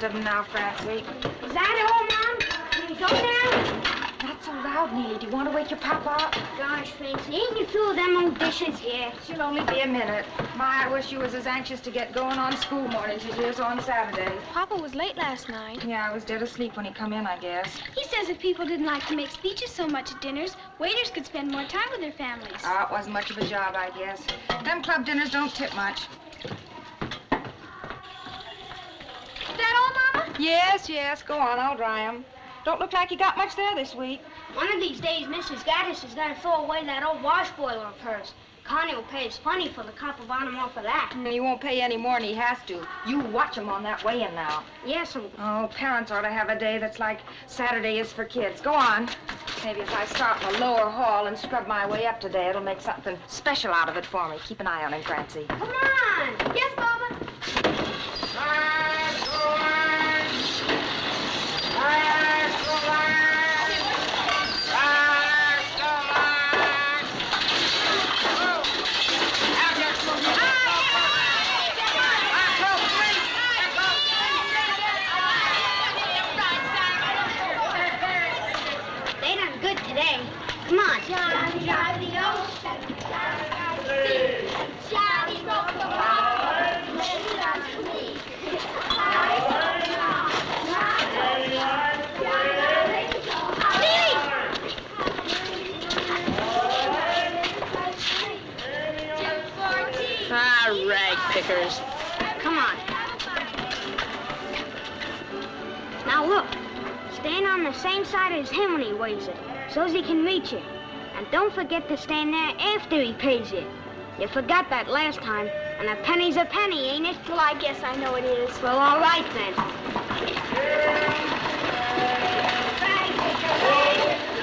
of them now, Francie. Is that all, Mom? Can we go now? Not so loud, Neely. Do you want to wake your papa up? Gosh, Francie, ain't you through with them old dishes here? She'll only be a minute. My, I wish you was as anxious to get going on school mornings as you is on Saturdays. Papa was late last night. Yeah, I was dead asleep when he come in, I guess. He says if people didn't like to make speeches so much at dinners, waiters could spend more time with their families. It wasn't much of a job, I guess. Them club dinners don't tip much. Is that all, Mama? Yes, yes. Go on, I'll dry 'em. Don't look like you got much there this week. One of these days, Mrs. Gaddis is gonna throw away that old wash boiler of hers. Connie will pay us plenty for the copper bottom off of that. He won't pay any more than he has to. You watch him on that weighing now. Yes, Uncle. Oh, parents ought to have a day that's like Saturday is for kids. Go on. Maybe if I start in the lower hall and scrub my way up today, it'll make something special out of it for me. Keep an eye on him, Francie. Come on! Yes, Mama. They done good today. Come on. Johnny, Johnny, Johnny broke the ball. Rag pickers. Come on. Now look. Stand on the same side as him when he weighs it, so's he can reach you. And don't forget to stand there after he pays you. You forgot that last time, and a penny's a penny, ain't it? Well, I guess I know it is. Well, all right then.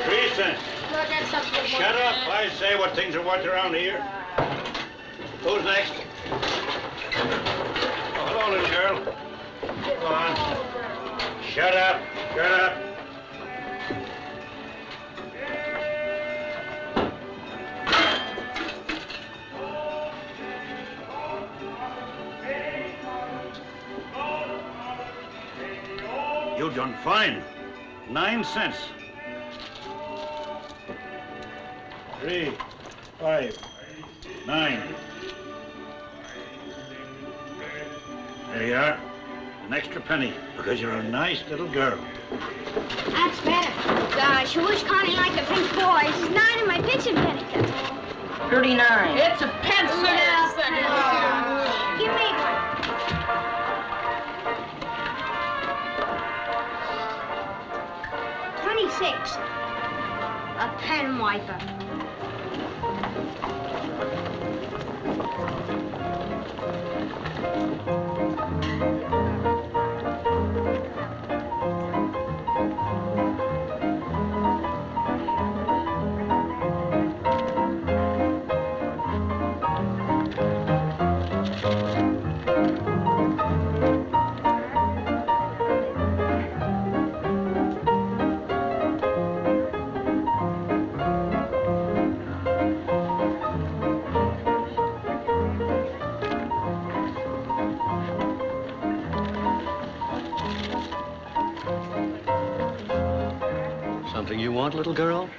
Teresa, shut up. I say what things are worth around here. Who's next? Oh, hello, little girl. Go on. Shut up. Shut up. You done fine. 9 cents. 3, 5, 9. There you are. An extra penny, because you're a nice little girl. That's better. Gosh, I wish Connie liked the pink boys. It's 9 in my pitching penny cup. 39. It's a pencil. Give me one. $26. A pen wiper. Something you want, little girl?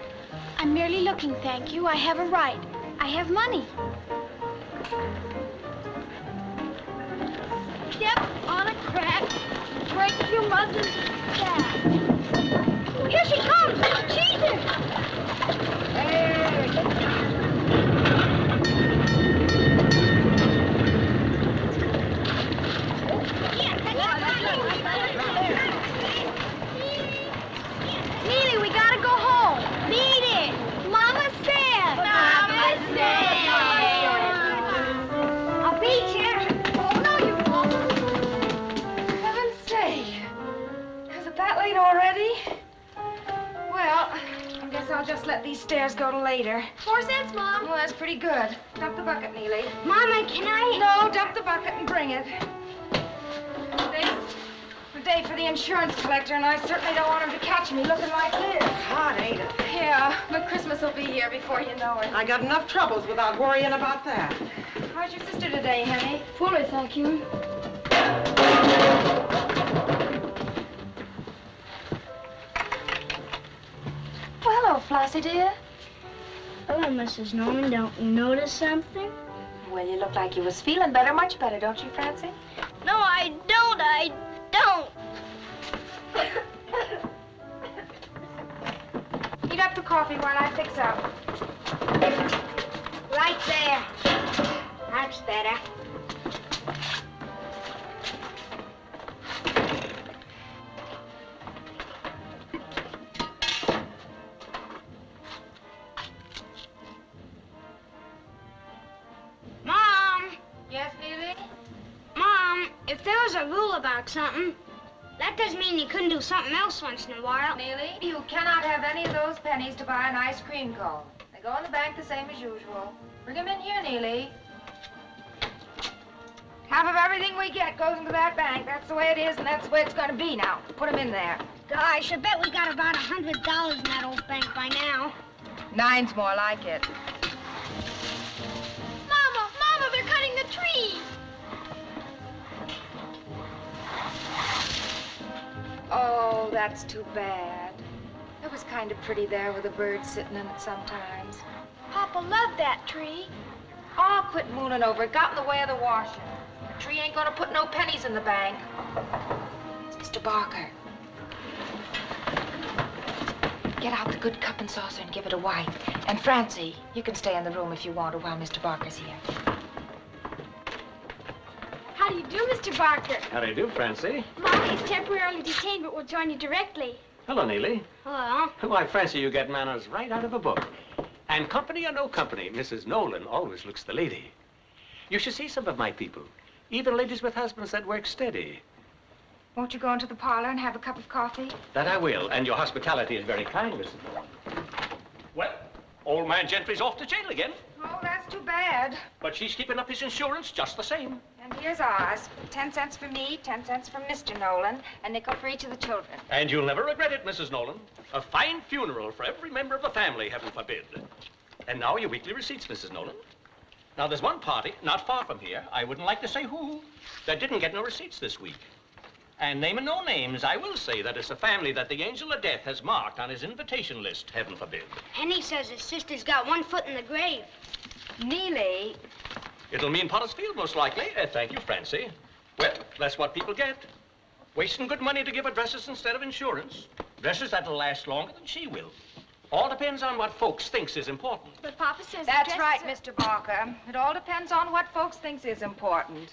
I'm merely looking, thank you. I have a right. I have money. Step on a crack, break your mother's back. Here she comes! Cheese her! Neely, we gotta go home. Need it. Mama said. Mama said. I'll beat you. Oh, no, you won't. Heaven's sake. Is it that late already? Well, I guess I'll just let these stairs go to later. 4 cents, Mom. Well, that's pretty good. Dump the bucket, Neely. Mama, can I? No, dump the bucket and bring it. Today's the day for the insurance collector, and I certainly don't want him to catch me looking like this. Hot, ain't it? Yeah, but Christmas will be here before you know it. I got enough troubles without worrying about that. How's your sister today, honey? Fully, thank you. Flossie, dear? Hello, Mrs. Nolan. Don't you notice something? Well, you look like you was feeling better, much better, don't you, Francie? No, I don't. I don't. Heat up the coffee while I fix up. Right there. That's better. Mom! Yes, Neely? Mom, if there was a rule about something, that doesn't mean you couldn't do something else once in a while. Neely, you cannot have any of those pennies to buy an ice cream cone. They go in the bank the same as usual. Bring them in here, Neely. Half of everything we get goes into that bank. That's the way it is, and that's the way it's going to be now. Put them in there. Gosh, I bet we got about $100 in that old bank by now. 9's more like it. Mama, they're cutting the tree. Oh, that's too bad. It was kind of pretty there with a bird sitting in it sometimes. Papa loved that tree. Oh, quit mooning over it. Got in the way of the washing. The tree ain't gonna put no pennies in the bank. It's Mr. Barker. Get out the good cup and saucer and give it a wipe. And Francie, you can stay in the room if you want to while Mr. Barker's here. How do you do, Mr. Barker? How do you do, Francie? Mommy is temporarily detained, but will join you directly. Hello, Neely. Hello. Why, Francie, you get manners right out of a book. And company or no company, Mrs. Nolan always looks the lady. You should see some of my people. Even ladies with husbands that work steady. Won't you go into the parlor and have a cup of coffee? That I will, and your hospitality is very kind, Mrs. Nolan. Well, old man Gentry's off to jail again. Oh, that's too bad. But she's keeping up his insurance just the same. And here's ours. 10 cents for me, 10 cents for Mr. Nolan, a nickel for each of the children. And you'll never regret it, Mrs. Nolan. A fine funeral for every member of the family, heaven forbid. And now your weekly receipts, Mrs. Nolan. Now, there's one party, not far from here, I wouldn't like to say who, that didn't get no receipts this week. And naming no names, I will say that it's a family that the angel of death has marked on his invitation list, heaven forbid. Henny says his sister's got one foot in the grave. Neely. It'll mean Pottersfield, most likely. Thank you, Francie. Well, that's what people get. Wasting good money to give her dresses instead of insurance. Dresses that'll last longer than she will. All depends on what folks thinks is important. But Papa says That's the right, dresses Mr. Barker. It all depends on what folks thinks is important.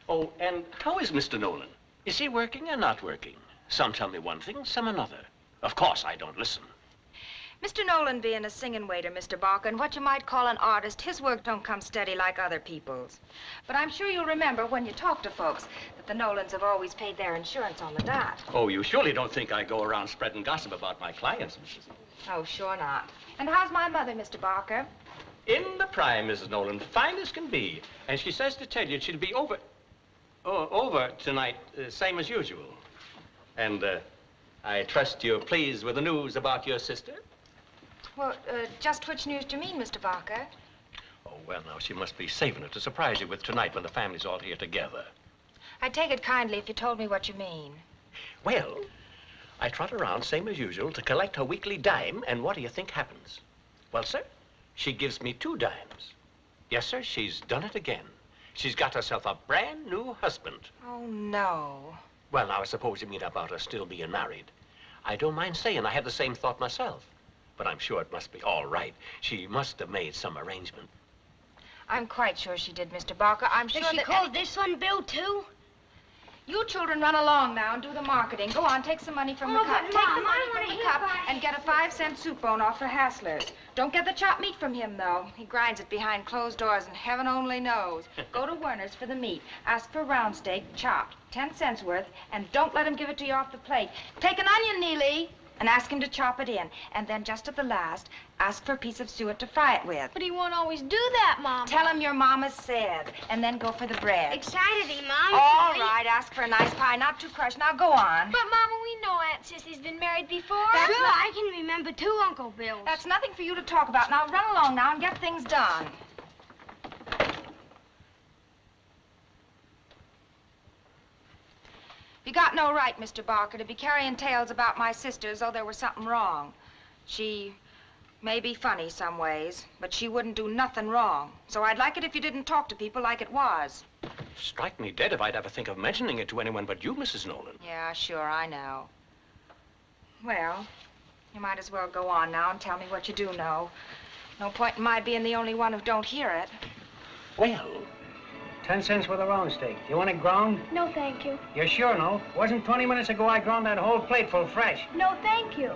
Oh, and how is Mr. Nolan? Is he working or not working? Some tell me one thing, some another. Of course, I don't listen. Mr. Nolan being a singing waiter, Mr. Barker, and what you might call an artist, his work don't come steady like other people's. But I'm sure you'll remember when you talk to folks that the Nolans have always paid their insurance on the dot. Oh, you surely don't think I go around spreading gossip about my clients, Mrs. Oh, sure not. And how's my mother, Mr. Barker? In the prime, Mrs. Nolan, fine as can be. And she says to tell you she'll be over tonight, same as usual. And I trust you're pleased with the news about your sister? Well, just which news do you mean, Mr. Barker? Oh, well, now, she must be saving it to surprise you with tonight when the family's all here together. I'd take it kindly if you told me what you mean. Well, I trot around, same as usual, to collect her weekly dime, and what do you think happens? Well, sir, she gives me 2 dimes. Yes, sir, she's done it again. She's got herself a brand new husband. Oh, no. Well, now, I suppose you mean about her still being married. I don't mind saying I had the same thought myself. But I'm sure it must be all right. She must have made some arrangement. I'm quite sure she did, Mr. Barker. I'm sure Does she that... call this one Bill, too? You children run along now and do the marketing. Go on, take some money from the Oh, cup. but Take Mom, the money I from wanna the hear cup about it. and get a 5-cent soup bone off for Hassler's. Don't get the chopped meat from him, though. He grinds it behind closed doors, and heaven only knows. Go to Werner's for the meat. Ask for round steak, chopped, 10 cents worth, and don't let him give it to you off the plate. Take an onion, Neely, and ask him to chop it in. And then just at the last, ask for a piece of suet to fry it with. But he won't always do that, Mom. Tell him your mama said, and then go for the bread. Excited, Mom. All right, ask for a nice pie, not too crushed. Now go on. But, Mama, we know Aunt Sissy's been married before. That's Sure, not- I can remember 2 Uncle Bills. That's nothing for you to talk about. Now run along now and get things done. You got no right, Mr. Barker, to be carrying tales about my sister as though there was something wrong. She May be funny some ways, but she wouldn't do nothing wrong. So I'd like it if you didn't talk to people like it was. Strike me dead if I'd ever think of mentioning it to anyone but you, Mrs. Nolan. Yeah, sure, I know. Well, you might as well go on now and tell me what you do know. No point in my being the only one who don't hear it. Well, 10 cents worth of round steak. You want it ground? No, thank you. You're sure, no? Wasn't 20 minutes ago I ground that whole plate full fresh. No, thank you.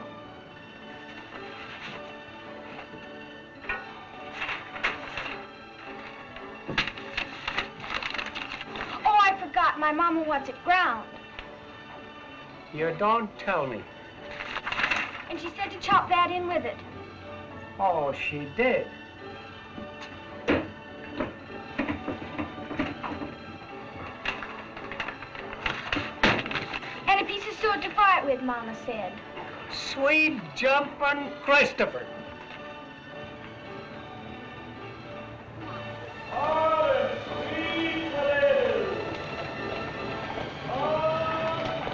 Oh, I forgot. My mama wants it ground. You don't tell me. And she said to chop that in with it. Oh, she did. And a piece of suet to fry it with, Mama said. Sweet jumpin' Christopher.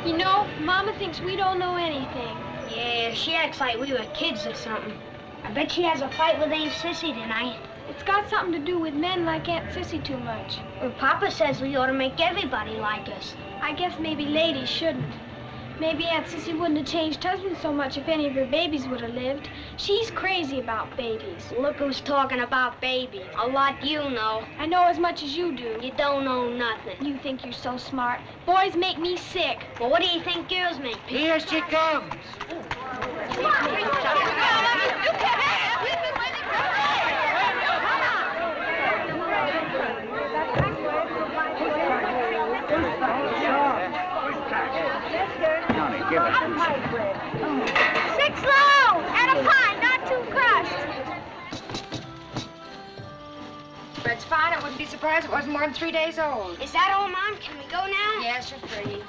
You know, Mama thinks we don't know anything. Yeah, she acts like we were kids or something. I bet she has a fight with Aunt Sissy tonight. It's got something to do with men like Aunt Sissy too much. Well, Papa says we ought to make everybody like us. I guess maybe ladies shouldn't. Maybe Aunt Sissy wouldn't have changed husbands so much if any of her babies would have lived. She's crazy about babies. Look who's talking about babies. A lot you know. I know as much as you do. You don't know nothing. You think you're so smart. Boys make me sick. Well, what do you think girls make? Here she comes. Give it. 6 loaves and a pie, not too crushed. Bread's fine. I wouldn't be surprised if it wasn't more than 3 days old. Is that all, Mom? Can we go now? Yes, you're free.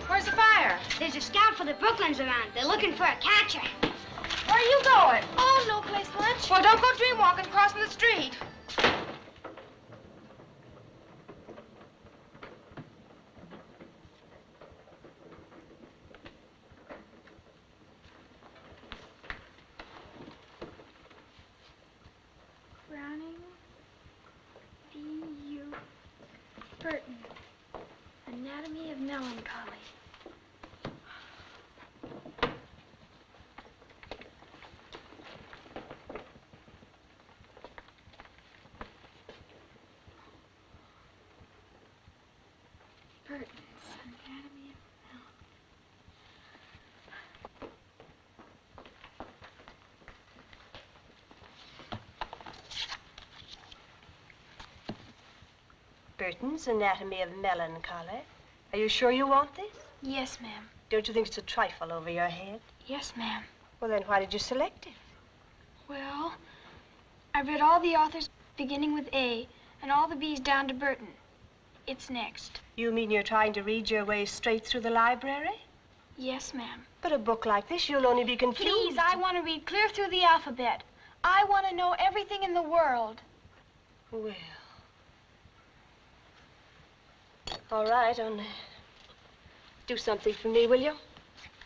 Where's the fire? There's a scout for the Brooklyns around. They're looking for a catcher. Where are you going? Oh, no place lunch. Well, don't go dream walking crossing the street. Browning, D.U. Burton, Anatomy of Melancholy. Burton's Anatomy of Burton's Anatomy of Melancholy. Are you sure you want this? Yes, ma'am. Don't you think it's a trifle over your head? Yes, ma'am. Well, then why did you select it? Well, I read all the authors beginning with A and all the B's down to Burton. It's next. You mean you're trying to read your way straight through the library? Yes, ma'am. But a book like this, you'll only be confused. Please, I want to read clear through the alphabet. I want to know everything in the world. Well. All right, only do something for me, will you?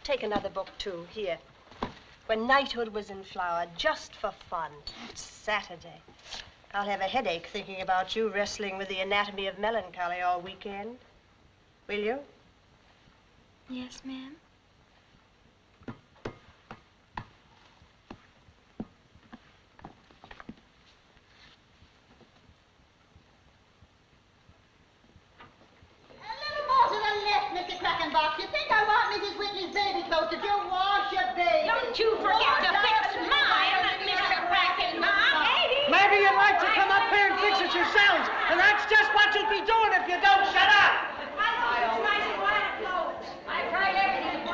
Take another book, too. Here. When Knighthood Was in Flower, just for fun. It's Saturday. I'll have a headache thinking about you wrestling with the Anatomy of Melancholy all weekend. Will you? Yes, ma'am. You think I want Mrs. Whitley's baby clothes? Did you wash your baby? Don't you forget to fix mine, Mr. Brackenbach. Maybe you'd like to come up here and fix it yourselves, and that's just what you'll be doing if you don't shut up. I tried everything to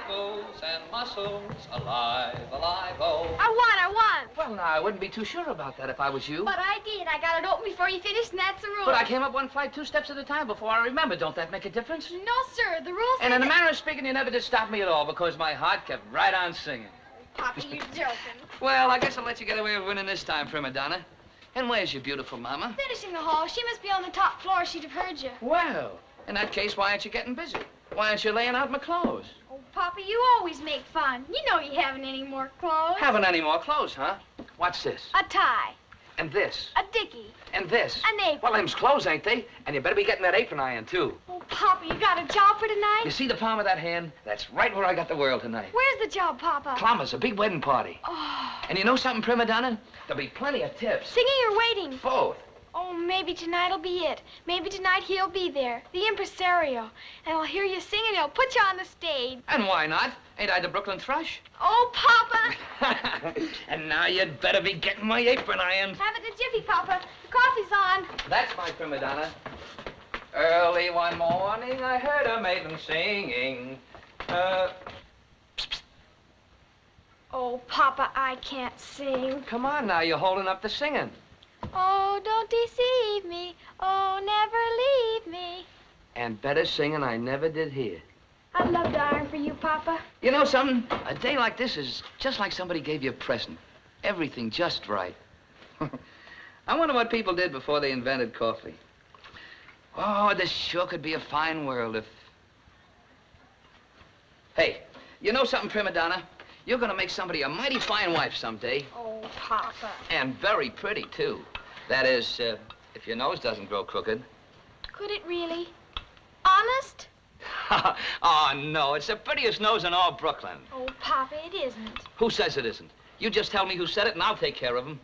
bones and muscles, alive, alive, oh. I won. Well, now, I wouldn't be too sure about that if I was you. But I did. I got it open before you finished, and that's the rule. But I came up one flight 2 steps at a time before I remembered. Don't that make a difference? No, sir. The rules And say in a that- manner of speaking, you never did stop me at all because my heart kept right on singing. Papa, you're joking. Well, I guess I'll let you get away with winning this time, prima donna. And where's your beautiful mama? Finishing the hall. She must be on the top floor. She'd have heard you. Well, in that case, why aren't you getting busy? Why aren't you laying out my clothes? Oh, Papa, you always make fun. You know you haven't any more clothes. Haven't any more clothes, huh? What's this? A tie. And this? A dickie. And this? An apron. Well, them's clothes, ain't they? And you better be getting that apron iron, too. Oh, Papa, you got a job for tonight? You see the palm of that hand? That's right where I got the world tonight. Where's the job, Papa? Plumbers, a big wedding party. Oh. And you know something, prima donna? There'll be plenty of tips. Singing or waiting? Both. Oh, maybe tonight'll be it. Maybe tonight he'll be there, the impresario. And I'll hear you sing and he'll put you on the stage. And why not? Ain't I the Brooklyn Thrush? Oh, Papa! And now you'd better be getting my apron iron. Have it a jiffy, Papa. The coffee's on. That's my prima donna. Early one morning, I heard a maiden singing. Oh, Papa, I can't sing. Come on now, you're holding up the singing. Oh, don't deceive me. Oh, never leave me. And better singing I never did hear. I'd love to iron for you, Papa. You know something? A day like this is just like somebody gave you a present. Everything just right. I wonder what people did before they invented coffee. Oh, this sure could be a fine world if... Hey, you know something, prima donna? You're gonna make somebody a mighty fine wife someday. Oh, Papa. And very pretty, too. That is, if your nose doesn't grow crooked. Could it really? Honest? Oh, no, it's the prettiest nose in all Brooklyn. Oh, Papa, it isn't. Who says it isn't? You just tell me who said it, and I'll take care of him.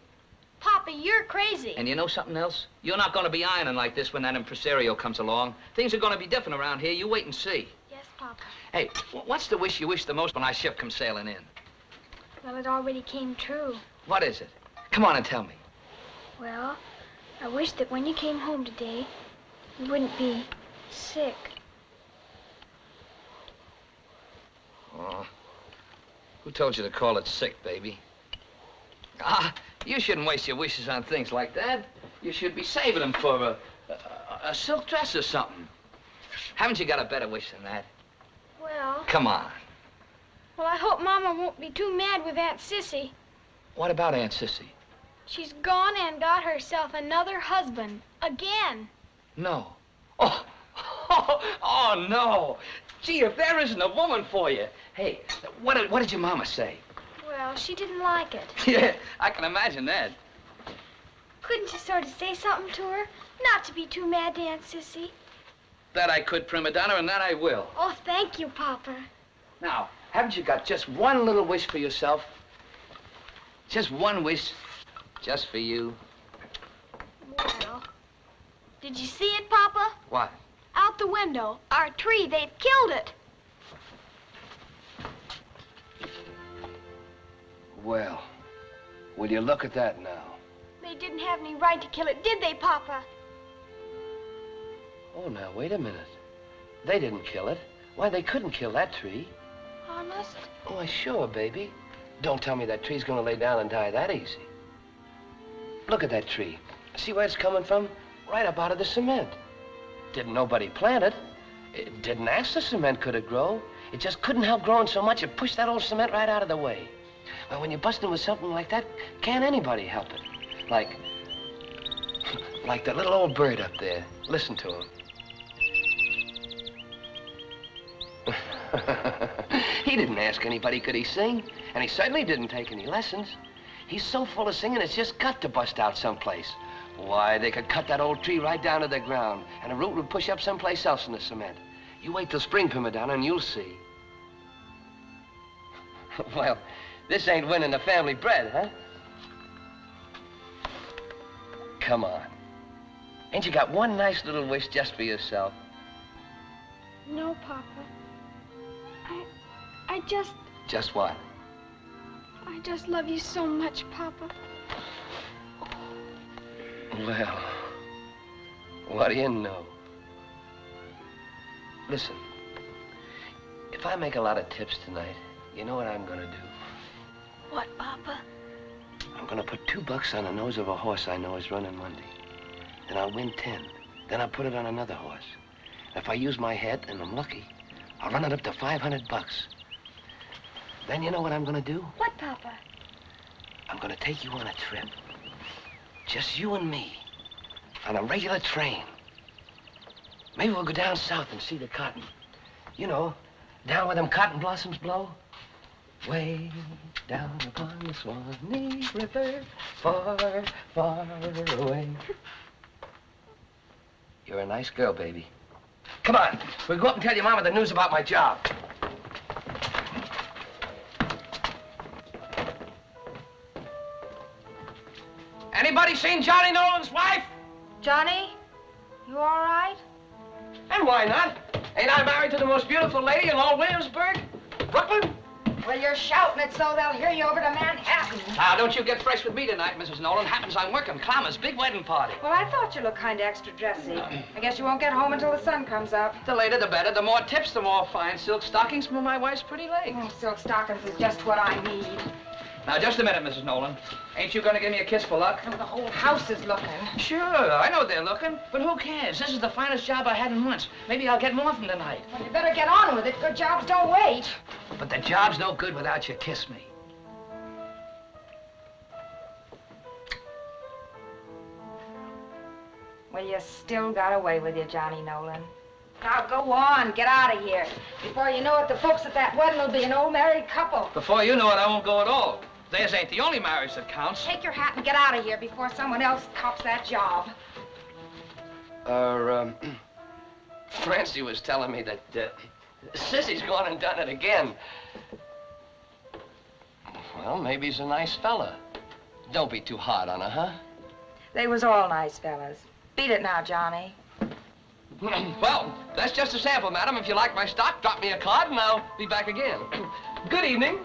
Papa, you're crazy. And you know something else? You're not going to be ironing like this when that impresario comes along. Things are going to be different around here. You wait and see. Yes, Papa. Hey, what's the wish you wish the most when our ship comes sailing in? Well, it already came true. What is it? Come on and tell me. Well, I wish that when you came home today, you wouldn't be sick. Oh, who told you to call it sick, baby? Ah, you shouldn't waste your wishes on things like that. You should be saving them for a silk dress or something. Haven't you got a better wish than that? Well... Come on. Well, I hope Mama won't be too mad with Aunt Sissy. What about Aunt Sissy? She's gone and got herself another husband. Again. No. Oh, no. Gee, if there isn't a woman for you. Hey, what did your mama say? Well, she didn't like it. Yeah, I can imagine that. Couldn't you sort of say something to her? Not to be too mad to Aunt Sissy. That I could, prima donna, and that I will. Oh, thank you, Papa. Now, haven't you got just one little wish for yourself? Just one wish, just for you. Well, did you see it, Papa? What? Out the window. Our tree, they've killed it. Well, will you look at that now? They didn't have any right to kill it, did they, Papa? Oh, now, wait a minute. They didn't kill it. Why, they couldn't kill that tree. Honest? Why, sure, baby. Don't tell me that tree's gonna lay down and die that easy. Look at that tree. See where it's coming from? Right up out of the cement. Didn't nobody plant it. It didn't ask the cement could it grow. It just couldn't help growing so much it pushed that old cement right out of the way. Well, when you're busting with something like that, can't anybody help it? Like that little old bird up there. Listen to him. He didn't ask anybody could he sing, and he certainly didn't take any lessons. He's so full of singing, it's just got to bust out someplace. Why, they could cut that old tree right down to the ground, and a root would push up someplace else in the cement. You wait till spring, prima donna, and you'll see. Well, this ain't winning the family bread, huh? Come on. Ain't you got one nice little wish just for yourself? No, Papa. I just... Just what? I just love you so much, Papa. Well, what do you know? Listen, If I make a lot of tips tonight, you know what I'm gonna do? What, Papa? I'm gonna put $2 on the nose of a horse I know is running Monday. Then I'll win 10. Then I'll put it on another horse. If I use my head and I'm lucky, I'll run it up to $500. Then you know what I'm gonna do? What, Papa? I'm gonna take you on a trip. Just you and me. On a regular train. Maybe we'll go down south and see the cotton. You know, down where them cotton blossoms blow. Way down upon the Swanee River, far, far away. You're a nice girl, baby. Come on, we'll go up and tell your mama the news about my job. Anybody seen Johnny Nolan's wife? Johnny, you all right? And why not? Ain't I married to the most beautiful lady in all Williamsburg? Brooklyn? Well, you're shouting it so they'll hear you over to Manhattan. Now, don't you get fresh with me tonight, Mrs. Nolan. Happens I'm working Clammer's big wedding party. Well, I thought you looked kind of extra dressy. I guess you won't get home until the sun comes up. The later, the better. The more tips, the more fine silk stockings from my wife's pretty legs. Oh, silk stockings is just what I need. Now, just a minute, Mrs. Nolan. Ain't you gonna give me a kiss for luck? Oh, the whole house is looking. Sure, I know they're looking, but who cares? This is the finest job I had in months. Maybe I'll get more from tonight. Well, you better get on with it. Good jobs don't wait. But the job's no good without you kiss me. Well, you still got away with you, Johnny Nolan. Now go on, get out of here. Before you know it, the folks at that wedding will be an old married couple. Before you know it, I won't go at all. Theirs ain't the only marriage that counts. Take your hat and get out of here before someone else cops that job. Francie was telling me that Sissy's gone and done it again. Well, maybe he's a nice fella. Don't be too hard on her, huh? They was all nice fellas. Beat it now, Johnny. Well, that's just a sample, madam. If you like my stock, drop me a card and I'll be back again. Good evening.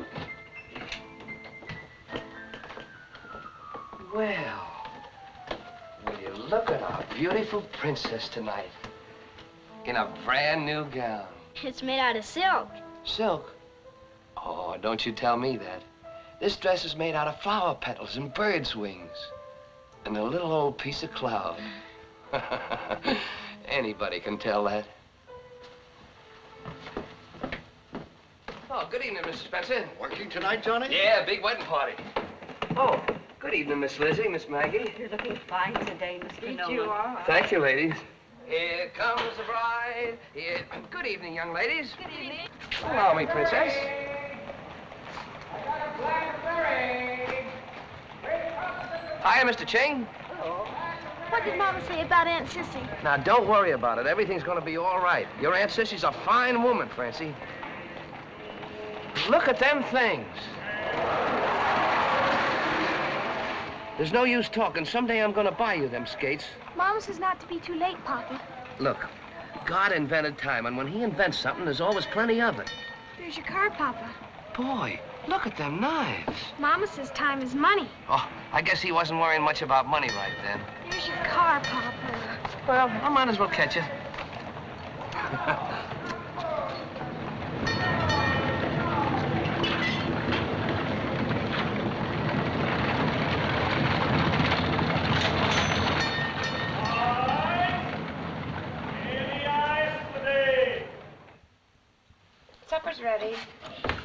Well, will you look at our beautiful princess tonight in a brand new gown. It's made out of silk. Silk? Oh, don't you tell me that. This dress is made out of flower petals and bird's wings and a little old piece of cloud. Anybody can tell that. Oh, good evening, Mr. Spencer. Working tonight, Johnny? Yeah, big wedding party. Oh, good evening, Miss Lizzie, Miss Maggie. You're looking fine today, Mr. Nolan. You are. Thank you, ladies. Here comes the bride. Here. Good evening, young ladies. Good evening. Allow me, princess. Hiya, Mr. Ching. Hello. What did Mama say about Aunt Sissy? Now, don't worry about it. Everything's going to be all right. Your Aunt Sissy's a fine woman, Francie. Look at them things. There's no use talking. Someday I'm going to buy you them skates. Mama says not to be too late, Papa. Look, God invented time, and when he invents something, there's always plenty of it. There's your car, Papa. Boy, look at them knives. Mama says time is money. Oh, I guess he wasn't worrying much about money right then. There's your car, Papa. Well, I might as well catch it. Supper's ready.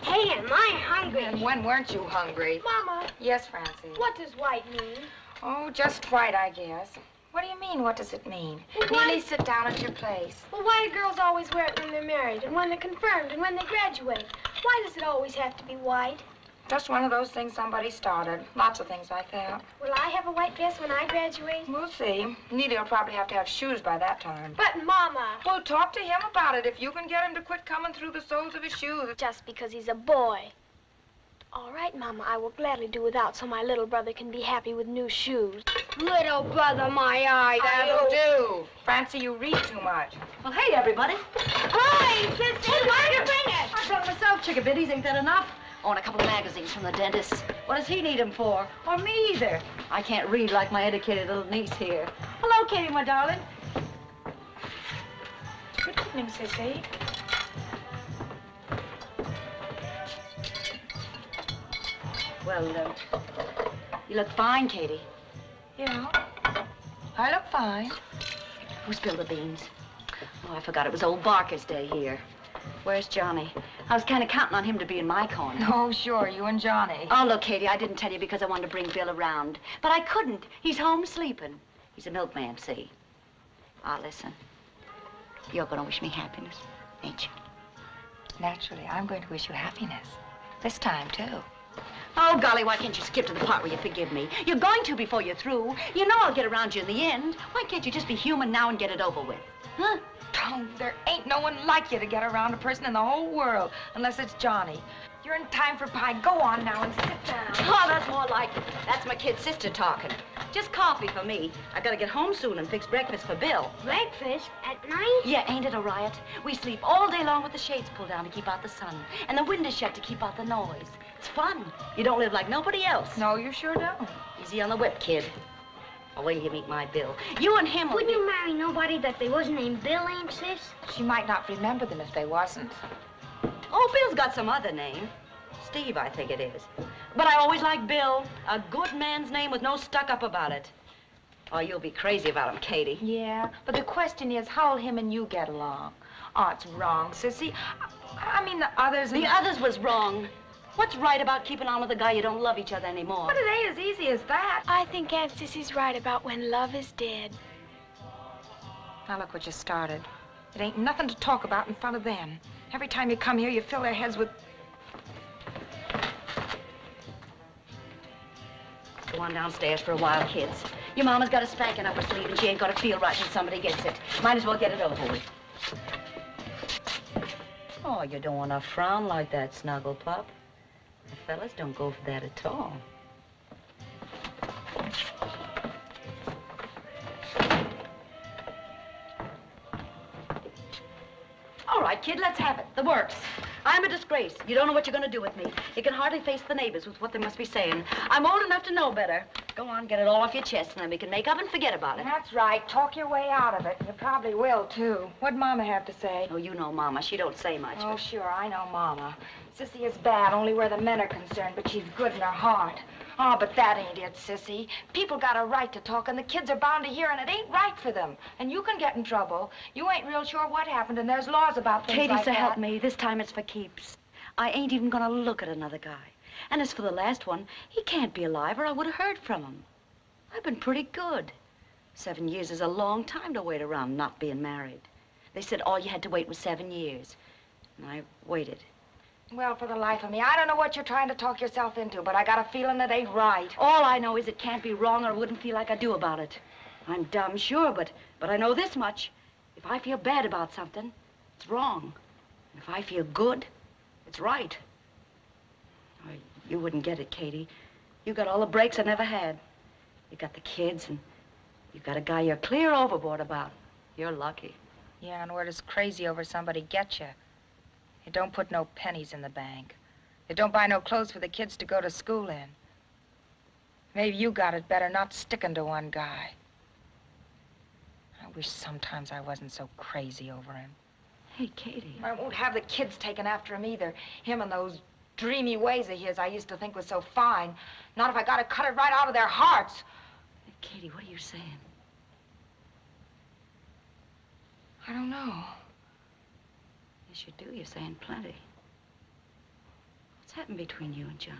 Hey, am I hungry? And when weren't you hungry? Mama, Yes, Francie. what does white mean? Oh, just white, I guess. What do you mean, what does it mean? Well, why- Neely, sit down at your place. Well, why do girls always wear it when they're married, and when they're confirmed, and when they graduate? Why does it always have to be white? Just one of those things somebody started. Lots of things like that. Will I have a white dress when I graduate? We'll see. Neely will probably have to have shoes by that time. But, Mama, Well, talk to him about it. If you can get him to quit coming through the soles of his shoes. just because he's a boy. All right, Mama, I will gladly do without so my little brother can be happy with new shoes. Little brother, my eye. That'll do. Francie, you read too much. Well, hey, everybody. Hi, Sissy. Why did you bring it? I brought myself chickabiddies. Ain't that enough? Oh, and a couple of magazines from the dentist. What does he need them for? Or me either. I can't read like my educated little niece here. Hello, Katie, my darling. Good evening, Sissy. Well, you look fine, Katie. Yeah, I look fine. Who spilled the beans? Oh, I forgot it was old Barker's day here. Where's Johnny? I was kind of counting on him to be in my corner. Oh, sure, you and Johnny. Oh, look, Katie, I didn't tell you because I wanted to bring Bill around. But I couldn't. He's home sleeping. He's a milkman, see? Ah, listen. You're going to wish me happiness, ain't you? Naturally, I'm going to wish you happiness. This time, too. Oh, golly, why can't you skip to the part where you forgive me? You're going to before you're through. You know I'll get around you in the end. Why can't you just be human now and get it over with? Huh? Oh, there ain't no one like you to get around a person in the whole world, unless it's Johnny. You're in time for pie. Go on now and sit down. Oh, that's more like it. That's my kid sister talking. Just coffee for me. I gotta get home soon and fix breakfast for Bill. Breakfast? At night? Yeah, ain't it a riot? We sleep all day long with the shades pulled down to keep out the sun, and the windows shut to keep out the noise. It's fun. You don't live like nobody else. No, you sure don't. Easy on the whip, kid. I'll wait till you meet my Bill. You and him will Wouldn't you marry nobody that they wasn't named Bill, Aunt Sis? She might not remember them if they wasn't. Oh, Bill's got some other name. Steve, I think it is. But I always like Bill. A good man's name with no stuck-up about it. Oh, you'll be crazy about him, Katie. Yeah, but the question is, how'll him and you get along? Oh, it's wrong, Sissy. I mean, the others... The others was wrong. What's right about keeping on with a guy you don't love each other anymore? But it ain't as easy as that. I think Aunt Sissy's right about when love is dead. Now look what you started. It ain't nothing to talk about in front of them. Every time you come here, you fill their heads with... Go on downstairs for a while, kids. Your mama's got a spanking up her sleeve, and she ain't gonna feel right when somebody gets it. Might as well get it over with. Oh, you don't want to frown like that, Snuggle Pup. The fellas don't go for that at all. All right, kid, let's have it. The works. I'm a disgrace. You don't know what you're going to do with me. You can hardly face the neighbors with what they must be saying. I'm old enough to know better. Go on, get it all off your chest, and then we can make up and forget about it. That's right. Talk your way out of it. You probably will, too. What'd Mama have to say? Oh, you know Mama. She don't say much. Oh, sure, I know Mama. Sissy is bad only where the men are concerned, but she's good in her heart. Oh, but that ain't it, Sissy. People got a right to talk, and the kids are bound to hear, and it ain't right for them. And you can get in trouble. You ain't real sure what happened, and there's laws about things Katie, like so that. help me. This time it's for keeps. I ain't even gonna look at another guy. And as for the last one, he can't be alive, or I would have heard from him. I've been pretty good. 7 years is a long time to wait around not being married. They said all you had to wait was 7 years. And I waited. Well, for the life of me, I don't know what you're trying to talk yourself into, but I got a feeling it ain't right. All I know is it can't be wrong, or I wouldn't feel like I do about it. I'm dumb, sure, but I know this much. If I feel bad about something, it's wrong. And if I feel good, it's right. Oh, you wouldn't get it, Katie. You got all the breaks I never had. You got the kids, and you got a guy you're clear overboard about. You're lucky. Yeah, and where does crazy over somebody get you? It don't put no pennies in the bank. It don't buy no clothes for the kids to go to school in. Maybe you got it better not sticking to one guy. I wish sometimes I wasn't so crazy over him. Hey, Katie. I won't have the kids taken after him either. Him and those dreamy ways of his I used to think was so fine. Not if I gotta cut it right out of their hearts. Hey, Katie, what are you saying? I don't know. Yes, you do. You're saying plenty. What's happened between you and Johnny?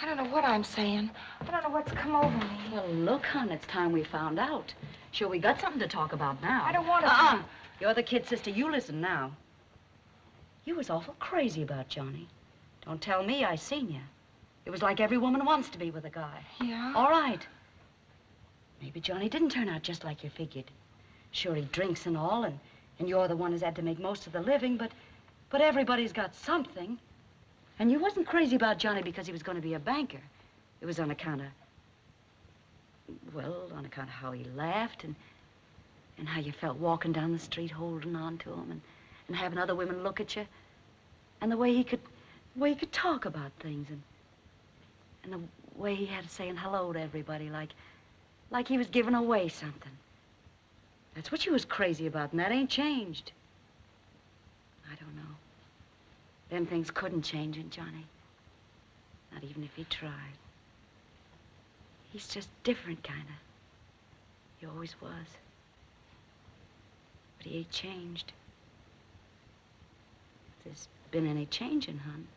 I don't know what I'm saying. I don't know what's come over me. Well, look, hon, it's time we found out. Sure, we got something to talk about now. I don't want to... You're the kid sister. You listen now. You was awful crazy about Johnny. Don't tell me I seen you. It was like every woman wants to be with a guy. Yeah? All right. Maybe Johnny didn't turn out just like you figured. Sure, he drinks and all, and you're the one who's had to make most of the living, but everybody's got something. And you wasn't crazy about Johnny because he was going to be a banker. It was on account of, well, on account of how he laughed and how you felt walking down the street holding on to him and having other women look at you. And the way he could talk about things and the way he had saying hello to everybody like he was giving away something. That's what you was crazy about, and that ain't changed. I don't know. Them things couldn't change in Johnny. Not even if he tried. He's just different, kind of. He always was. But he ain't changed. If there's been any changing, hon,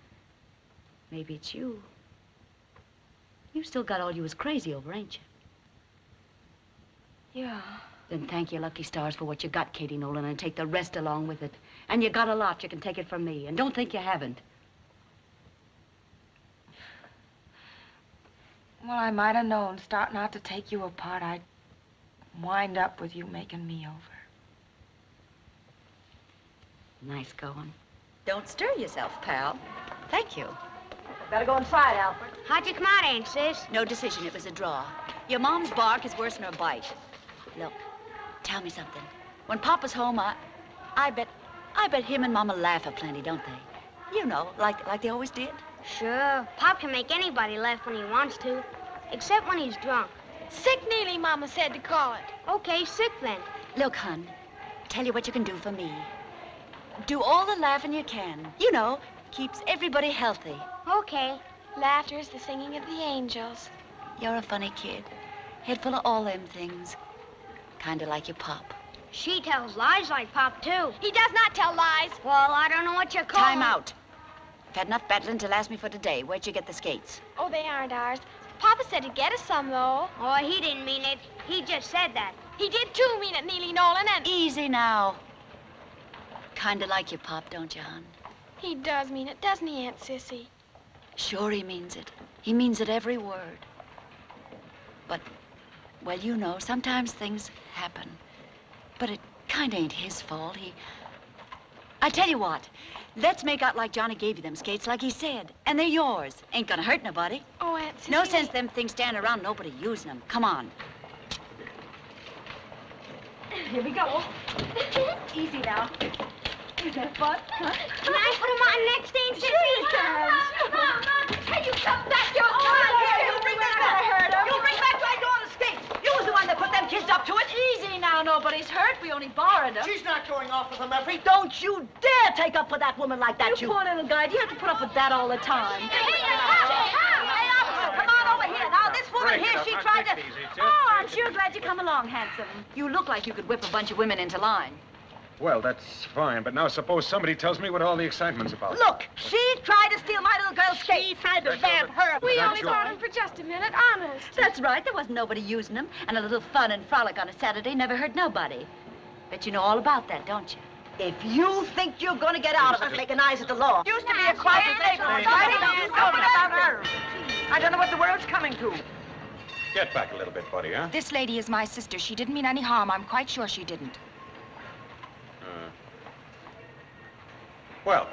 maybe it's you. You've still got all you was crazy over, ain't you? Yeah. Then thank your lucky stars for what you got, Katie Nolan, and take the rest along with it. And you got a lot. You can take it from me. And don't think you haven't. Well, I might have known, starting out to take you apart, I'd wind up with you making me over. Nice going. Don't stir yourself, pal. Thank you. Better go and try it, Alfred. How'd you come out, Aunt Sis? No decision. It was a draw. Your mom's bark is worse than her bite. Look, tell me something. When Papa's home, I bet him and Mama laugh aplenty, don't they? You know, like they always did. Sure. Pop can make anybody laugh when he wants to. Except when he's drunk. Sick nearly, Mama said to call it. Okay, sick then. Look, hon, tell you what you can do for me. Do all the laughing you can. You know, keeps everybody healthy. Okay. Laughter is the singing of the angels. You're a funny kid. Head full of all them things. Kinda like your pop. She tells lies like Pop, too. He does not tell lies. Well, I don't know what you call Time him. out. I've had enough battling to last me for today. Where'd you get the skates? Oh, they aren't ours. Papa said he'd get us some, though. Oh, he didn't mean it. He just said that. He did, too, mean it, Neely Nolan, and... Easy now. Kinda like your pop, don't you, hon? He does mean it, doesn't he, Aunt Sissy? Sure he means it. He means it every word. But, well, you know, sometimes things happen. But it kinda ain't his fault. I tell you what, let's make out like Johnny gave you them skates like he said. And they're yours. Ain't gonna hurt nobody. Oh, Aunt Sissy... No sense them things standing around, nobody using them. Come on. Here we go. Easy now. Is that fun? Huh? Can I put him on next, Aunt Sissy? Sure you can. Mom, can you come back? You're You bring that back. You bring back my daughter's skates. You was the one that put them kids up to it. Easy now. Nobody's hurt. We only borrowed them. She's not going off with him, Effie. Don't you dare take up for that woman like that, you poor little guy. Do you have to put up with that all the time? Come on over here. Now, this woman here, she tried to... Oh, I'm sure glad you come along, handsome. You look like you could whip a bunch of women into line. Well, that's fine, but now suppose somebody tells me what all the excitement's about. Look, she tried to steal my little girl's skates. She tried to vamp her. We That's only your- bought him for just a minute, honest. That's right. There wasn't nobody using them. And a little fun and frolic on a Saturday never hurt nobody. Bet you know all about that, don't you? If you think you're going to get out of it making eyes at the law. Used to be a quiet neighbor. I don't know what the world's coming to. Get back a little bit, buddy, huh? This lady is my sister. She didn't mean any harm. I'm quite sure she didn't. Well,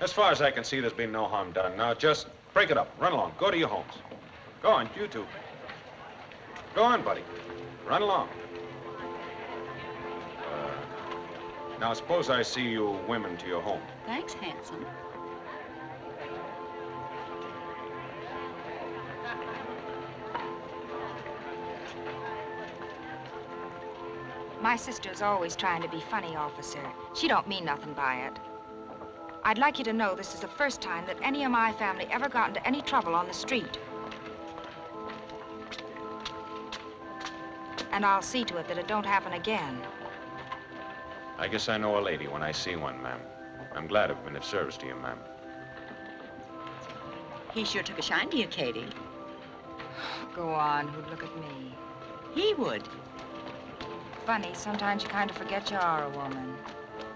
as far as I can see, there's been no harm done. Now, just break it up. Run along. Go to your homes. Go on, you two. Go on, buddy. Run along. Now, suppose I see you women to your home. Thanks, handsome. My sister's always trying to be funny, officer. She don't mean nothing by it. I'd like you to know this is the first time that any of my family ever got into any trouble on the street. And I'll see to it that it don't happen again. I guess I know a lady when I see one, ma'am. I'm glad I've been of service to you, ma'am. He sure took a shine to you, Katie. Go on, who'd look at me? He would. Funny, sometimes you kind of forget you are a woman.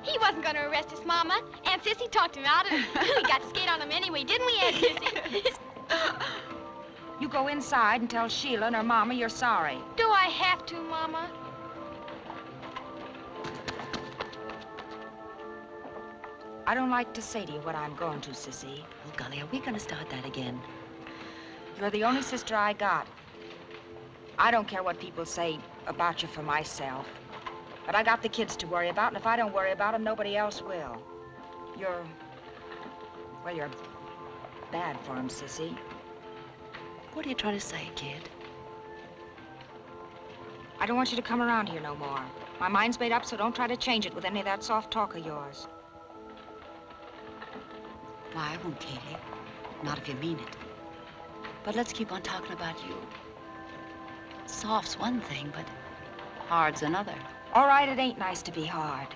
He wasn't going to arrest us, Mama. Aunt Sissy talked him out of it. We got to skate on him anyway, didn't we, Aunt Sissy? You go inside and tell Sheila and her mama you're sorry. Do I have to, Mama? I don't like to say to you what I'm going to, Sissy. Oh, golly, are we going to start that again? You're the only sister I got. I don't care what people say about you for myself. But I got the kids to worry about, and if I don't worry about them, nobody else will. You're bad for them, Sissy. What are you trying to say, kid? I don't want you to come around here no more. My mind's made up, so don't try to change it with any of that soft talk of yours. Why, I won't, Katie. Not if you mean it. But let's keep on talking about you. Soft's one thing, but hard's another. All right, it ain't nice to be hard.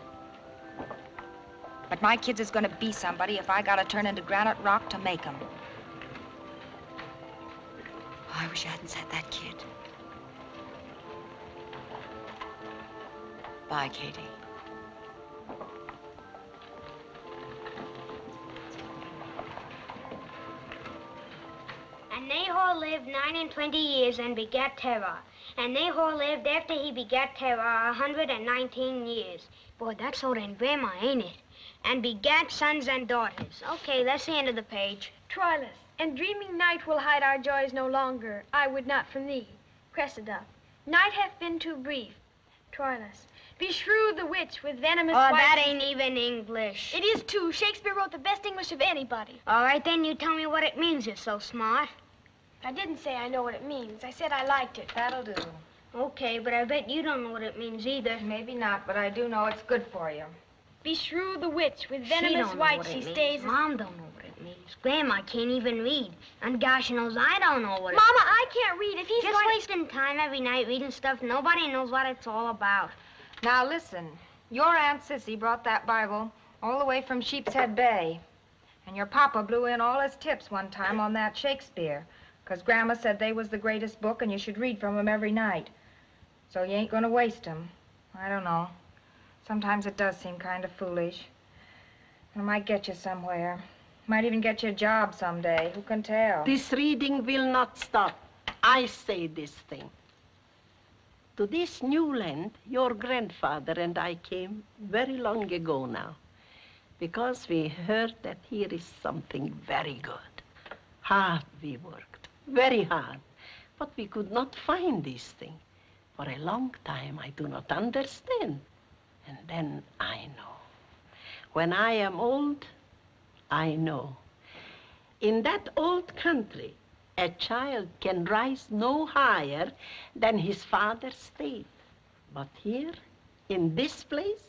But my kids is gonna be somebody if I gotta turn into granite rock to make 'em. Oh, I wish I hadn't said that, kid. Bye, Katie. And Nahor lived 29 years and begat Terah. And Nahor lived after he begat Terah 119 years. Boy, that's older than Grandma, ain't it? And begat sons and daughters. Okay, that's the end of the page. Troilus, and dreaming night will hide our joys no longer. I would not from thee. Cressida, night hath been too brief. Troilus, beshrew the witch with venomous Oh, white... that ain't even English. It is too. Shakespeare wrote the best English of anybody. All right, then you tell me what it means. You're so smart. I didn't say I know what it means. I said I liked it. That'll do. Okay, but I bet you don't know what it means either. Maybe not, but I do know it's good for you. Beshrew the witch with She venomous don't know white what she it means. stays... Mom don't know what it means. Grandma can't even read. And gosh knows I don't know what it Mama, I can't read. If he's Just wasting time every night reading stuff nobody knows what it's all about. Now listen, your Aunt Sissy brought that Bible all the way from Sheepshead Bay. And your papa blew in all his tips one time on that Shakespeare, 'cause Grandma said they was the greatest book and you should read from 'em every night. So you ain't gonna waste 'em. I don't know. Sometimes it does seem kind of foolish. It might get you somewhere. Might even get you a job someday. Who can tell? This reading will not stop. I say this thing. To this new land, your grandfather and I came very long ago now, because we heard that here is something very good. Hard we worked, very hard, but we could not find this thing. For a long time, I do not understand. And then I know. When I am old, I know. In that old country, a child can rise no higher than his father's state. But here, in this place,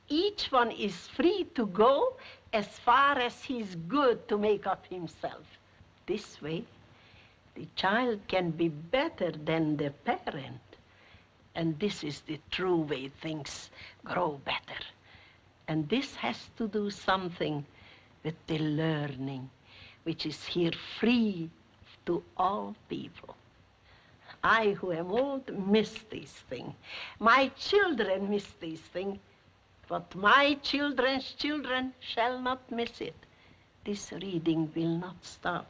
each one is free to go as far as he's good to make up himself. This way, the child can be better than the parent. And this is the true way things grow better. And this has to do something with the learning, which is here free to all people. I, who am old, miss this thing. My children miss this thing, but my children's children shall not miss it. This reading will not stop.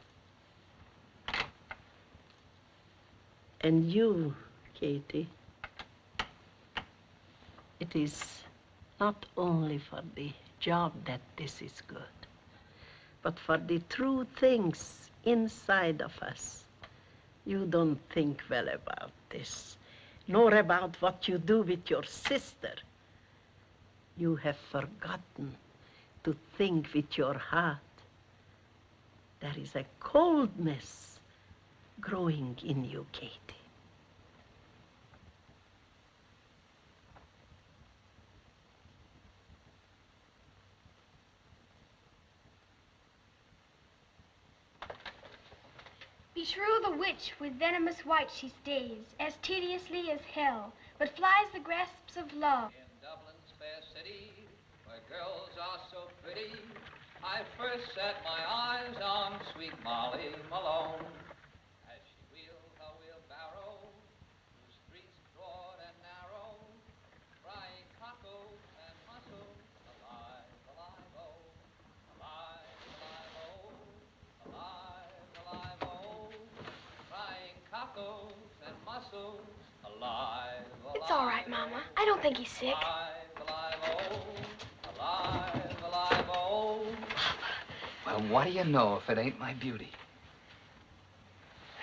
And you, Katie, it is not only for the job that this is good, but for the true things inside of us. You don't think well about this, nor about what you do with your sister. You have forgotten to think with your heart. There is a coldness growing in you, Katie. Beshrew the witch with venomous white she stays, as tediously as hell, but flies the grasps of love. In Dublin's fair city, where girls are so pretty, I first set my eyes on sweet Molly Malone. As she wheeled her wheelbarrow through streets broad and narrow, crying cockles and mussels, alive, alive, oh, alive, alive, oh, alive, alive, oh, crying cockles and mussels, alive, alive. It's all right, Mama. I don't think he's sick. Alive, oh, alive, alive, oh. Well, what do you know if it ain't my beauty?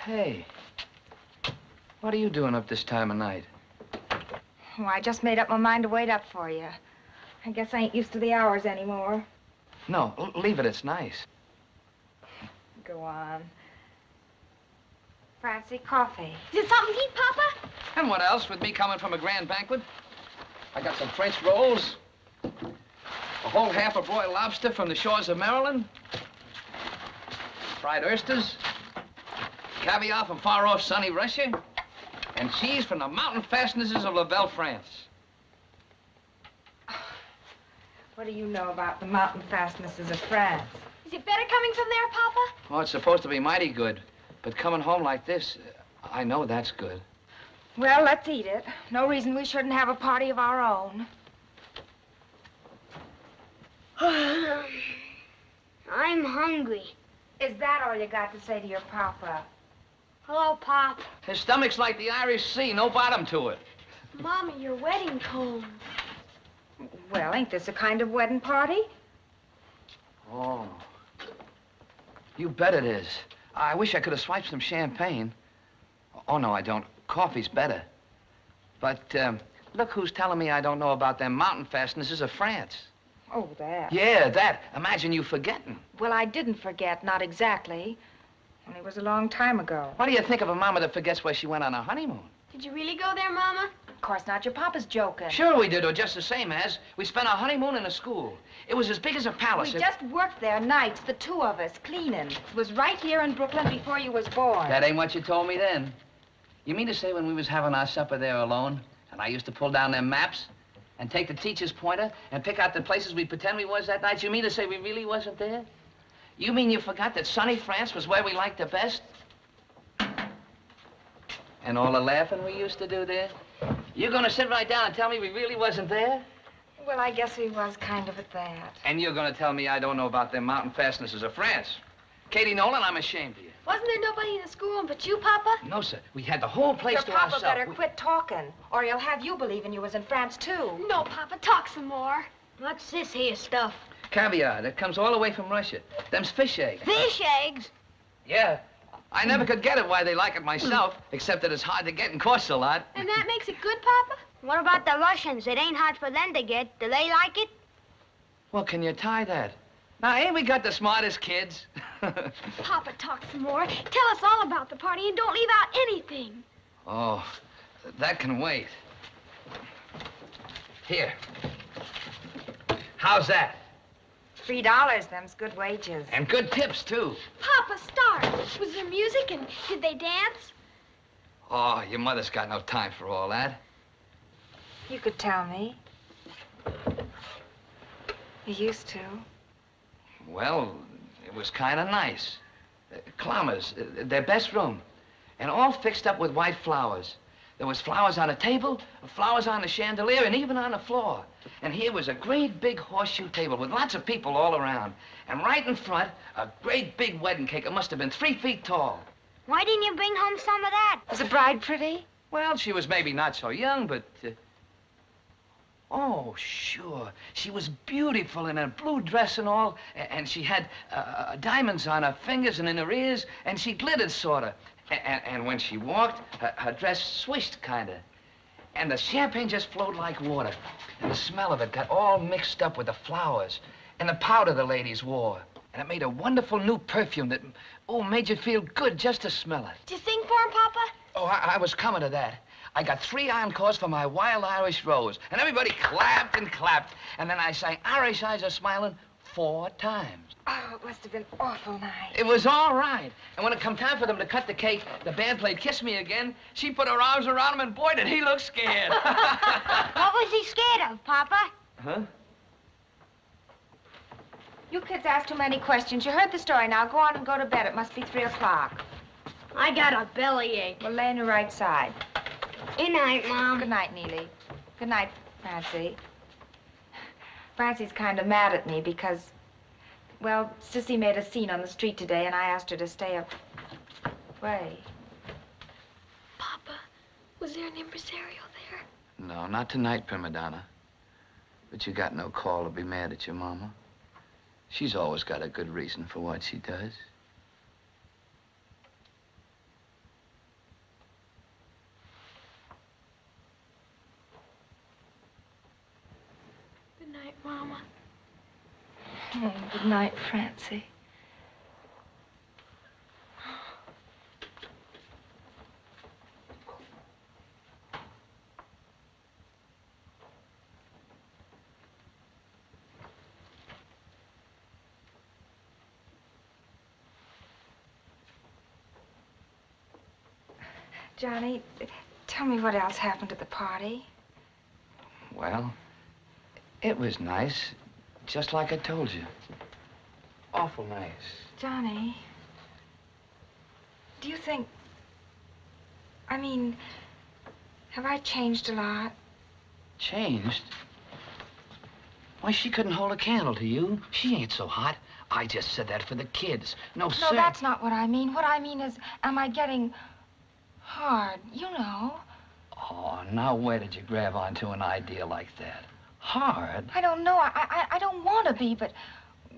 Hey, what are you doing up this time of night? Oh, I just made up my mind to wait up for you. I guess I ain't used to the hours anymore. No, leave it. It's nice. Go on. Fancy coffee. Is it something to eat, Papa? And what else with me coming from a grand banquet? I got some French rolls, a whole half a broiled lobster from the shores of Maryland, fried oysters, Caviar from far-off sunny Russia, and cheese from the mountain fastnesses of La Belle, France. What do you know about the mountain fastnesses of France? Is it better coming from there, Papa? Oh, it's supposed to be mighty good, but coming home like this, I know that's good. Well, let's eat it. No reason we shouldn't have a party of our own. I'm hungry. Is that all you got to say to your papa? Hello, Pop. His stomach's like the Irish Sea, no bottom to it. Mama, your wedding comb. Well, ain't this a kind of wedding party? Oh. You bet it is. I wish I could have swiped some champagne. Oh, no, I don't. Coffee's better. But, look who's telling me I don't know about them mountain fastnesses of France. Oh, that. Yeah, that. Imagine you forgetting. Well, I didn't forget, not exactly. Only it was a long time ago. What do you think of a mama that forgets where she went on her honeymoon? Did you really go there, Mama? Of course not. Your papa's joking. Sure we did, or just the same as. We spent our honeymoon in a school. It was as big as a palace. We just worked there nights, the two of us, cleaning. It was right here in Brooklyn before you was born. That ain't what you told me then. You mean to say when we was having our supper there alone, and I used to pull down them maps and take the teacher's pointer and pick out the places we pretend we was that night, you mean to say we really wasn't there? You mean you forgot that sunny France was where we liked the best? And all the laughing we used to do there? You gonna sit right down and tell me we really wasn't there? Well, I guess we was kind of at that. And you're gonna tell me I don't know about them mountain fastnesses of France? Katie Nolan, I'm ashamed of you. Wasn't there nobody in the schoolroom but you, Papa? No, sir. We had the whole place Your to papa ourselves. better quit talking, or he'll have you believing you was in France, too. No, Papa, talk some more. What's this here stuff? Caviar that comes all the way from Russia. Them's fish eggs. Fish eggs? Yeah. I never could get it why they like it myself, except that it's hard to get and costs a lot. And that makes it good, Papa? What about the Russians? It ain't hard for them to get. Do they like it? Well, can you tie that? Now, ain't we got the smartest kids? Papa, talk some more. Tell us all about the party and don't leave out anything. Oh, that can wait. Here. How's that? $3, them's good wages. And good tips, too. Papa, start. Was there music and did they dance? Oh, your mother's got no time for all that. You could tell me. You used to. Well, it was kind of nice. Clamors, their best room. And all fixed up with white flowers. There was flowers on the table, flowers on the chandelier, and even on the floor. And here was a great big horseshoe table with lots of people all around. And right in front, a great big wedding cake. It must have been 3 feet tall. Why didn't you bring home some of that? Was the bride pretty? Well, she was maybe not so young, but... Oh, sure. She was beautiful in a blue dress and all, and she had diamonds on her fingers and in her ears, and she glittered, sort of. And when she walked, her dress swished, kind of. And the champagne just flowed like water. And the smell of it got all mixed up with the flowers and the powder the ladies wore. And it made a wonderful new perfume that, oh, made you feel good just to smell it. Did you sing for him, Papa? Oh, I was coming to that. I got 3 encores for my Wild Irish Rose, and everybody clapped and clapped. And then I sang Irish Eyes Are Smiling 4 times. Oh, it must have been awful nice. It was all right. And when it come time for them to cut the cake, the band played Kiss Me Again. She put her arms around him, and boy, did he look scared. What was he scared of, Papa? Huh? You kids ask too many questions. You heard the story. Now go on and go to bed. It must be 3 o'clock. I got a bellyache. Well, lay on your right side. Good night, Mom. Good night, Neely. Good night, Francie. Francie's kind of mad at me because, well, Sissy made a scene on the street today, and I asked her to stay away. Papa, was there an impresario there? No, not tonight, Prima Donna. But you got no call to be mad at your mama. She's always got a good reason for what she does. Good night, Mama. Oh, good night, Francie. Johnny, tell me what else happened at the party. Well, it was nice, just like I told you. Awful nice. Johnny, do you think... I mean, have I changed a lot? Changed? Why, she couldn't hold a candle to you. She ain't so hot. I just said that for the kids. No, sir. No, that's not what I mean. What I mean is, am I getting hard? You know. Oh, now where did you grab onto an idea like that? Hard? I don't know. I don't want to be, but,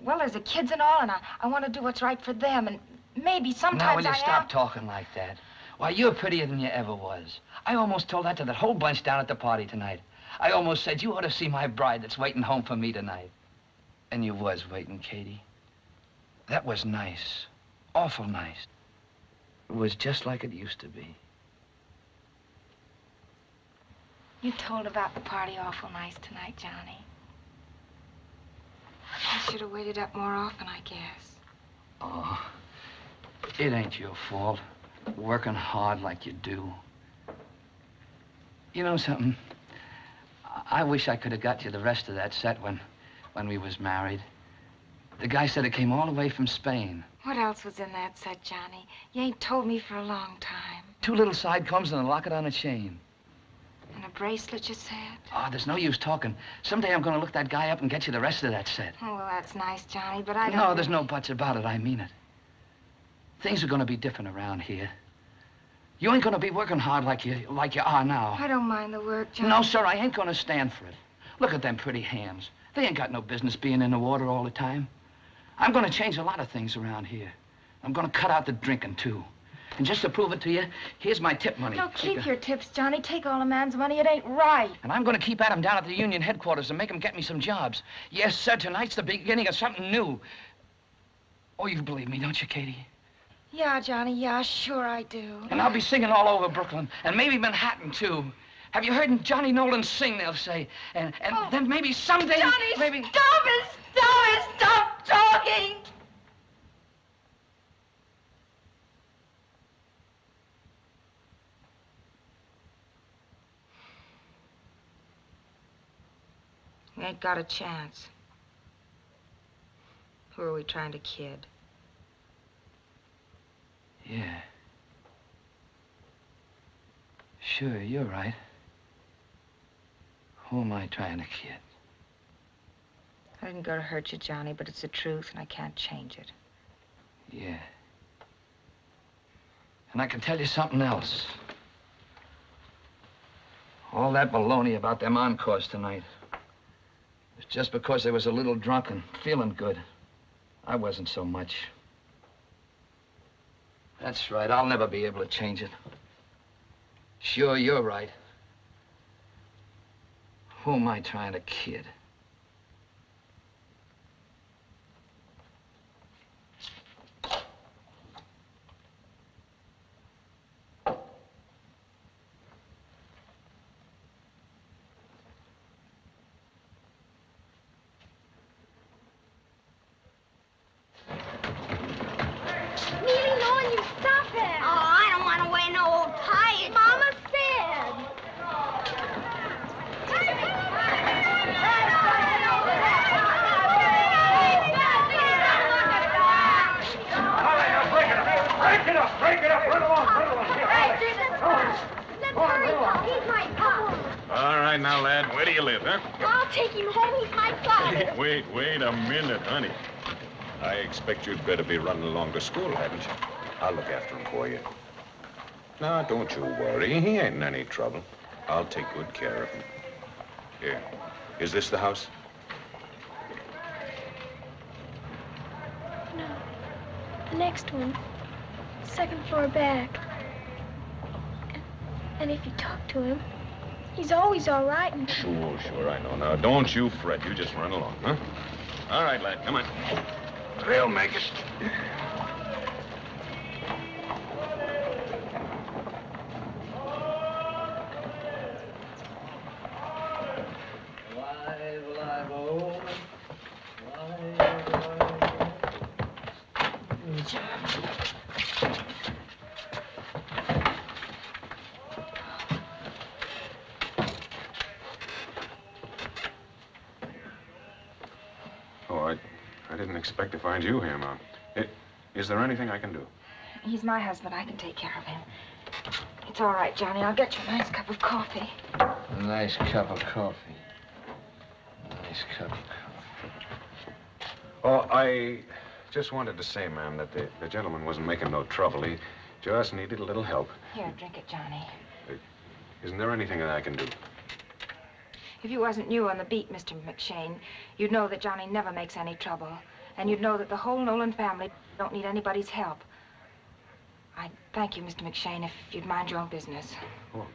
well, there's the kids and all, and I want to do what's right for them, and maybe sometimes Now, will you I stop talking like that? Why, you're prettier than you ever was. I almost told that to that whole bunch down at the party tonight. I almost said, you ought to see my bride that's waiting home for me tonight. And you was waiting, Katie. That was nice. Awful nice. It was just like it used to be. You told about the party awful nice tonight, Johnny. I should have waited up more often, I guess. Oh, it ain't your fault. Working hard like you do. You know something? I wish I could have got you the rest of that set when we was married. The guy said it came all the way from Spain. What else was in that set, Johnny? You ain't told me for a long time. 2 little side combs and a locket on a chain. And a bracelet, you said? Oh, there's no use talking. Someday I'm gonna look that guy up and get you the rest of that set. Oh, well, that's nice, Johnny, but I don't... No, there's no buts about it. I mean it. Things are gonna be different around here. You ain't gonna be working hard like you are now. I don't mind the work, Johnny. No, sir, I ain't gonna stand for it. Look at them pretty hands. They ain't got no business being in the water all the time. I'm gonna change a lot of things around here. I'm gonna cut out the drinking, too. And just to prove it to you, here's my tip money. No, keep your tips, Johnny. Take all a man's money. It ain't right. And I'm gonna keep at him down at the union headquarters and make him get me some jobs. Yes, sir, tonight's the beginning of something new. Oh, you believe me, don't you, Katie? Yeah, Johnny, yeah, sure I do. And I'll be singing all over Brooklyn, and maybe Manhattan, too. Have you heard Johnny Nolan sing, they'll say. And then maybe someday... Johnny, maybe... stop it! Stop it! Stop talking! We ain't got a chance. Who are we trying to kid? Yeah. Sure, you're right. Who am I trying to kid? I didn't go to hurt you, Johnny, but it's the truth, and I can't change it. Yeah. And I can tell you something else. All that baloney about them encores tonight was just because they was a little drunk and feeling good. I wasn't so much. That's right. I'll never be able to change it. Sure, you're right. Who am I trying to kid? Neely, Nolan, you stop it. Oh, I don't want to wear no old tie. Mama said. Break it up! Break it up! Run along! Run along! Here, Let's hurry, Pop. He's my pop. all right, now, lad, where do you live, huh? I'll take him home. He's my father. Wait a minute, honey. I expect you'd better be running along to school, hadn't you? I'll look after him for you. No, don't you worry. He ain't in any trouble. I'll take good care of him. Here. Is this the house? No. The next one. Second floor back. And if you talk to him, he's always all right. And... Sure, I know. Now, don't you fret. You just run along, huh? All right, lad, come on. They'll make it. expect to find you here, Mom. Is there anything I can do? He's my husband. I can take care of him. It's all right, Johnny. I'll get you a nice cup of coffee. A nice cup of coffee. Nice cup of coffee. Oh, I just wanted to say, ma'am, that the gentleman wasn't making no trouble. He just needed a little help. Here, drink it, Johnny. Isn't there anything that I can do? If you wasn't new on the beat, Mr. McShane, you'd know that Johnny never makes any trouble. And you'd know that the whole Nolan family don't need anybody's help. I'd thank you, Mr. McShane, if you'd mind your own business. Oh,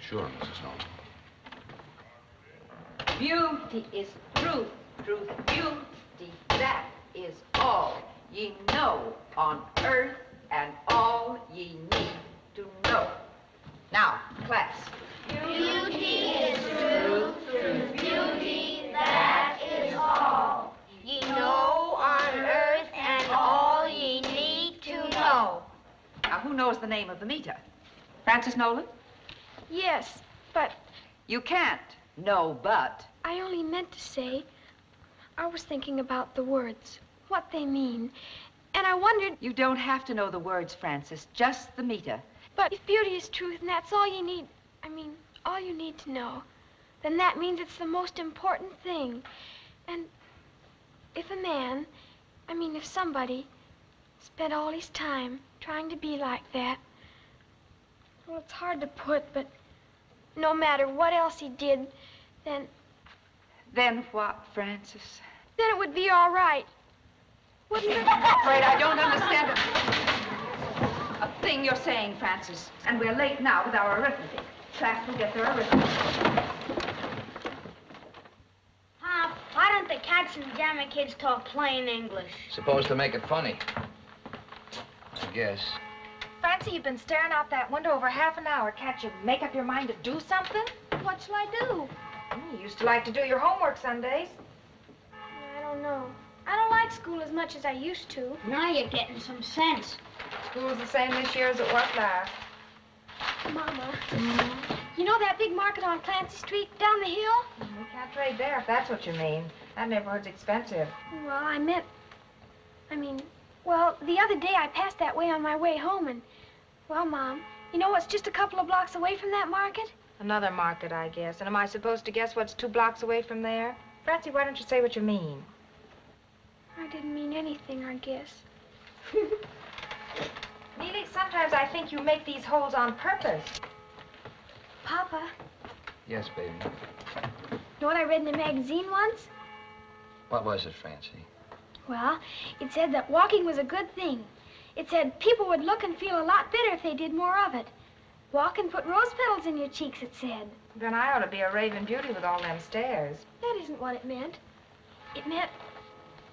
sure, Mrs. Nolan. Beauty is truth, truth, beauty, that is all ye know on earth and all ye need to know. Now, class. Beauty is truth, truth, beauty, that is all ye know on earth and all ye need to know. Now, who knows the name of the meter? Francis Nolan? Yes, but... You can't. No, but. I only meant to say, I was thinking about the words, what they mean, and I wondered... You don't have to know the words, Francis, just the meter. But if beauty is truth and that's all you need, all you need to know, then that means it's the most important thing. And if a man, if somebody spent all his time trying to be like that, well, it's hard to put, but no matter what else he did, then... Then what, Francis? Then it would be all right. Wouldn't it? I'm afraid I don't understand a thing you're saying, Francis. And we're late now with our arithmetic. Class will get their arithmetic. Pop, why don't the cats and jammer kids talk plain English? Supposed to make it funny. I guess. Francie, you've been staring out that window over half an hour. Can't you make up your mind to do something? What shall I do? You used to like to do your homework Sundays. I don't know. I don't like school as much as I used to. Now you're getting some sense. School's the same this year as it was last. Mama, you know that big market on Clancy Street down the hill? We can't trade there if that's what you mean. That neighborhood's expensive. Well, well, the other day I passed that way on my way home and, well, Mom, you know what's just a couple of blocks away from that market? Another market, I guess. And am I supposed to guess what's 2 blocks away from there? Francie, why don't you say what you mean? I didn't mean anything, I guess. Neely, sometimes I think you make these holes on purpose. Papa, Yes, baby. know what I read in a magazine once? What was it, Francie? Well, it said that walking was a good thing. It said people would look and feel a lot better if they did more of it. Walk and put rose petals in your cheeks, it said. Then I ought to be a raving beauty with all them stairs. That isn't what it meant. It meant,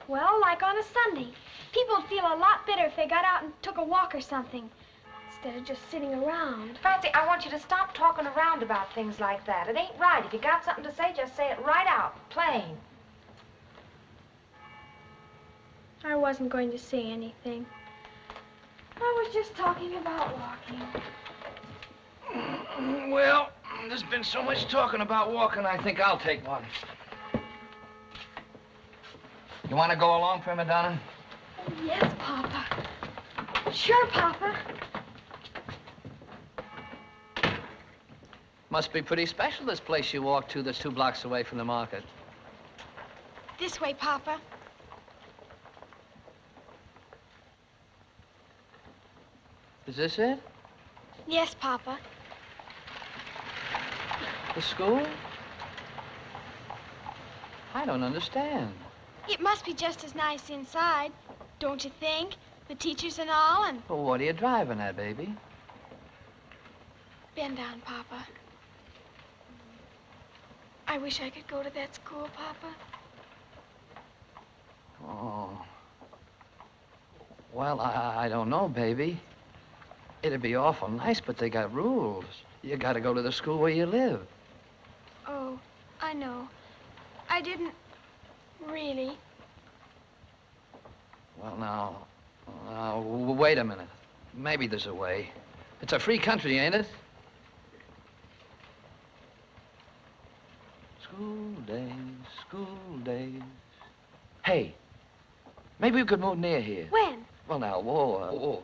well, like on a Sunday. People would feel a lot better if they got out and took a walk or something, instead of just sitting around. Francie, I want you to stop talking around about things like that. It ain't right. If you got something to say, just say it right out, plain. I wasn't going to say anything. I was just talking about walking. Well, there's been so much talking about walking, I think I'll take one. You want to go along, Prima Donna? Yes, Papa. Sure, Papa. Must be pretty special, this place you walk to that's 2 blocks away from the market. This way, Papa. Is this it? Yes, Papa. The school? I don't understand. It must be just as nice inside, don't you think? The teachers and all, and... Well, what are you driving at, baby? Bend down, Papa. I wish I could go to that school, Papa. Oh. Well, I don't know, baby. It'd be awful nice, but they got rules. You gotta go to the school where you live. Oh, I know. I didn't really. Well, now, wait a minute. Maybe there's a way. It's a free country, ain't it? School days, school days. Hey, Maybe we could move near here. When? Well, now,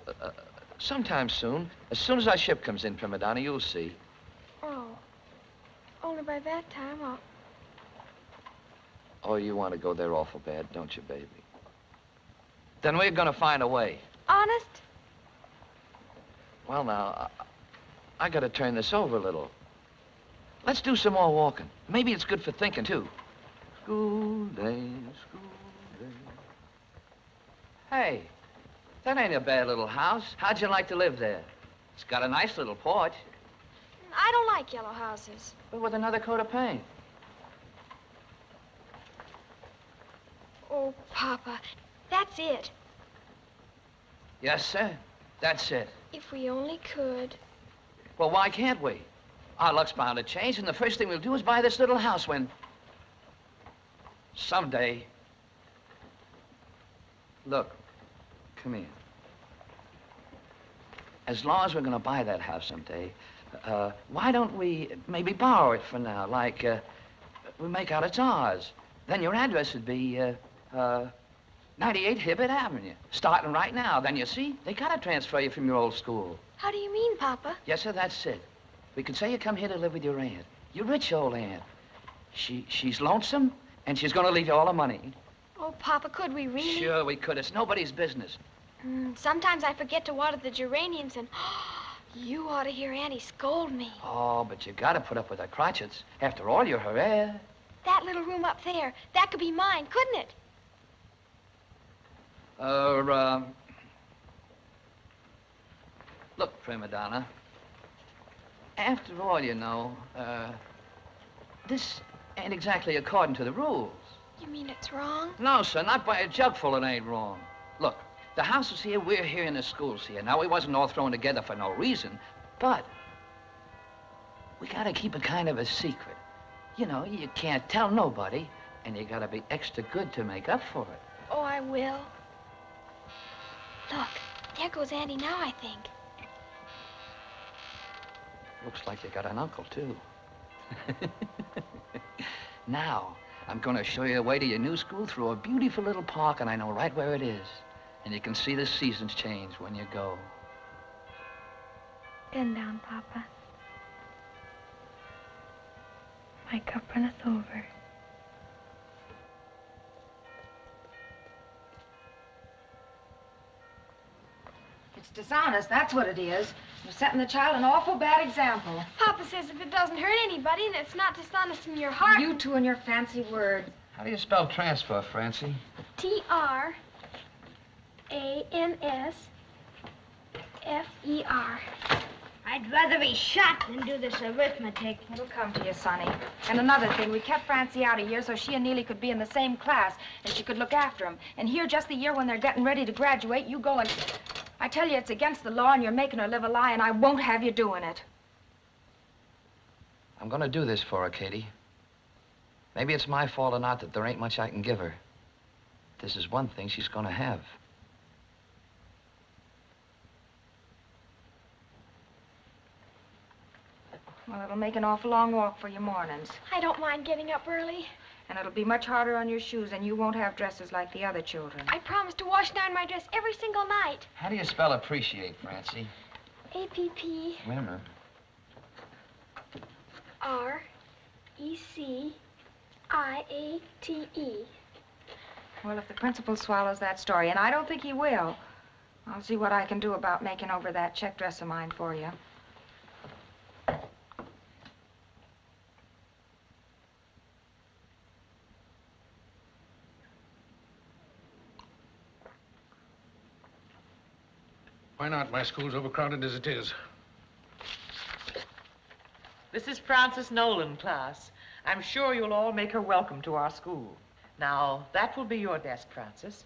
sometime soon. As soon as our ship comes in, Prima Donna, you'll see. Oh. Only by that time, Oh, you want to go there awful bad, don't you, baby? Then we're gonna find a way. Honest? Well, now, I gotta turn this over a little. Let's do some more walking. Maybe it's good for thinking, too. School days, school days. Hey, that ain't a bad little house. How'd you like to live there? It's got a nice little porch. I don't like yellow houses. But with another coat of paint. Oh, Papa, that's it. Yes, sir. That's it. If we only could. Well, why can't we? Our luck's bound to change, and the first thing we'll do is buy this little house when... someday... Look, come here. As long as we're going to buy that house someday, why don't we maybe borrow it for now? Like, we make out it's ours. Then your address would be, 98 Hibbert Avenue, starting right now. Then, you see, they gotta transfer you from your old school. How do you mean, Papa? Yes, sir, that's it. We could say you come here to live with your aunt. Your rich old aunt. She's lonesome, and she's gonna leave you all the money. Oh, Papa, could we really? Sure we could. It's nobody's business. Sometimes I forget to water the geraniums, and you ought to hear Auntie scold me. Oh, but you gotta put up with her crotchets. After all, you're her heir. That little room up there, that could be mine, couldn't it? Look, Prima Donna. After all, you know, this ain't exactly according to the rules. You mean it's wrong? No, sir, not by a jugful it ain't wrong. Look, the house is here, we're here, and the school's here. Now, we wasn't all thrown together for no reason, but we gotta keep it kind of a secret. You know, you can't tell nobody, and you gotta be extra good to make up for it. Oh, I will. Look, there goes Auntie now, I think. Looks like you got an uncle, too. Now, I'm gonna show you the way to your new school through a beautiful little park, and I know right where it is. And you can see the seasons change when you go. Bend down, Papa. My cup runneth over. It's dishonest, that's what it is. You're setting the child an awful bad example. Papa says if it doesn't hurt anybody and it's not dishonest in your heart... You two and your fancy words. How do you spell transfer, Francie? T-R-A-N-S-F-E-R. I'd rather be shot than do this arithmetic. It'll come to you, Sonny. And another thing, we kept Francie out a year so she and Neely could be in the same class and she could look after them. And here, just the year when they're getting ready to graduate, you go and... I tell you, it's against the law and you're making her live a lie, and I won't have you doing it. I'm gonna do this for her, Katie. Maybe it's my fault or not that there ain't much I can give her. This is one thing she's gonna have. Well, it'll make an awful long walk for your mornings. I don't mind getting up early. And it'll be much harder on your shoes, and you won't have dresses like the other children. I promise to wash down my dress every single night. How do you spell appreciate, Francie? A-P-P... Wait a minute. R-E-C-I-A-T-E. Well, if the principal swallows that story, and I don't think he will, I'll see what I can do about making over that check dress of mine for you. Why not? My school's overcrowded as it is. This is Frances Nolan, class. I'm sure you'll all make her welcome to our school. Now, that will be your desk, Frances.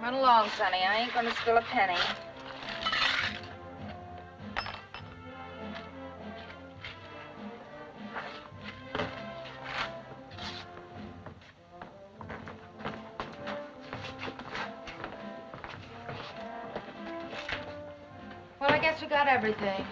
Run along, Sonny. I ain't gonna spill a penny. guess we got everything.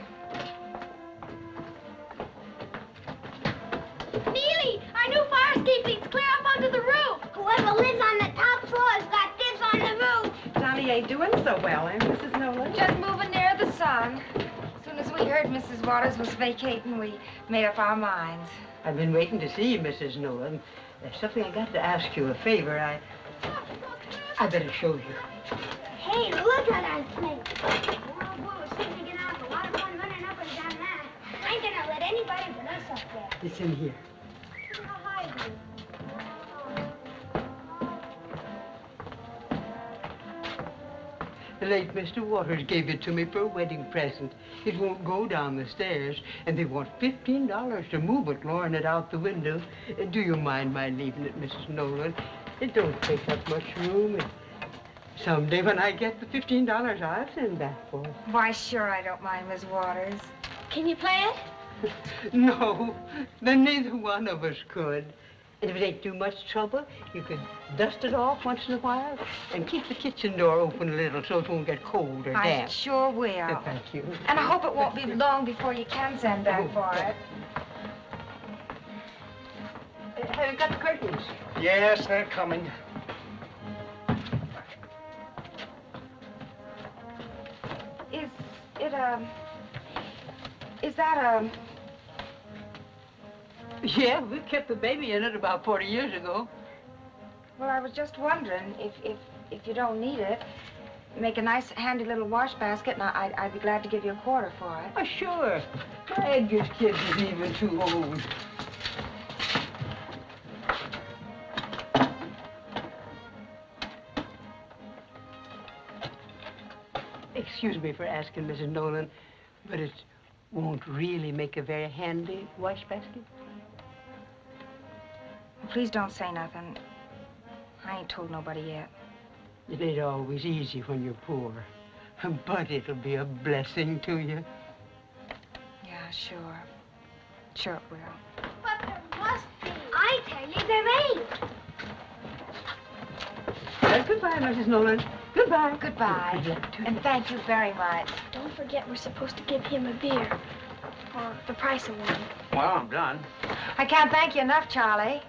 Neely, our new fire escape leads clear up onto the roof. Whoever lives on the top floor has got dibs on the roof. Johnny ain't doing so well, eh, Mrs. Nolan? Just moving near the sun. As soon as we heard Mrs. Waters was vacating, we made up our minds. I've been waiting to see you, Mrs. Nolan. There's something I got to ask you a favor. I better show you. Hey, look at our snake. Oh, boy, we're soon to get out. A lot of fun running up and down that. I ain't gonna let anybody but us up there. It's in here. How high is it? The late Mr. Waters gave it to me for a wedding present. It won't go down the stairs, and they want $15 to move it, lowering it out the window. Do you mind my leaving it, Mrs. Nolan? It don't take up much room. And someday when I get the $15, I'll send back for it. Why, sure I don't mind, Miss Waters. Can you play it? No, then neither one of us could. And if it ain't too much trouble, you could dust it off once in a while and keep the kitchen door open a little so it won't get cold or I damp. sure will. Thank you. And I hope it won't be long before you can send back for it. Have you got the curtains? Yes, they're coming. Is that Yeah, we kept the baby in it about 40 years ago. Well, I was just wondering if you don't need it, make a nice, handy little wash basket, and I'd be glad to give you a quarter for it. Oh, sure. My Edgar's kid isn't even too old. Excuse me for asking, Mrs. Nolan, but it won't really make a very handy wash basket? Please don't say nothing. I ain't told nobody yet. It ain't always easy when you're poor, but it'll be a blessing to you. Yeah, sure. Sure it will. But there must be. I tell you, there ain't. Goodbye, Mrs. Nolan. Goodbye. Goodbye. And thank you very much. Don't forget we're supposed to give him a beer. Or the price of one. Well, I'm done. I can't thank you enough, Charlie.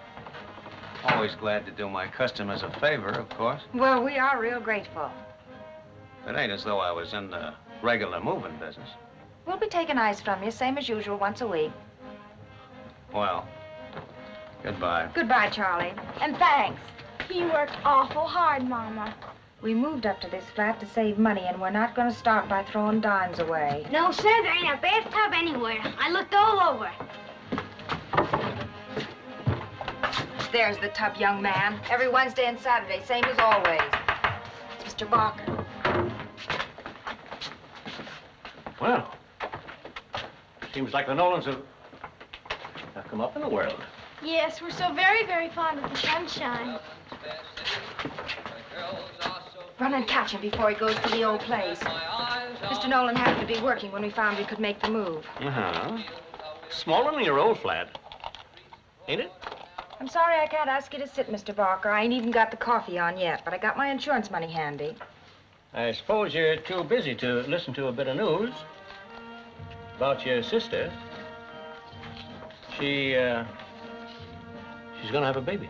Always glad to do my customers a favor, of course. Well, we are real grateful. It ain't as though I was in the regular moving business. We'll be taking ice from you, same as usual, once a week. Well, goodbye. Goodbye, Charlie. And thanks. He worked awful hard, Mama. We moved up to this flat to save money, and we're not going to start by throwing dimes away. No, sir, there ain't a bathtub anywhere. I looked all over. There's the tub, young man. Every Wednesday and Saturday, same as always. It's Mr. Barker. Well, seems like the Nolans have come up in the world. Yes, we're so very, very fond of the sunshine. Run and catch him before he goes to the old place. Mr. Nolan happened to be working when we found we could make the move. Uh-huh. Smaller than your old flat, ain't it? I'm sorry I can't ask you to sit, Mr. Barker. I ain't even got the coffee on yet, but I got my insurance money handy. I suppose you're too busy to listen to a bit of news about your sister. She's gonna have a baby.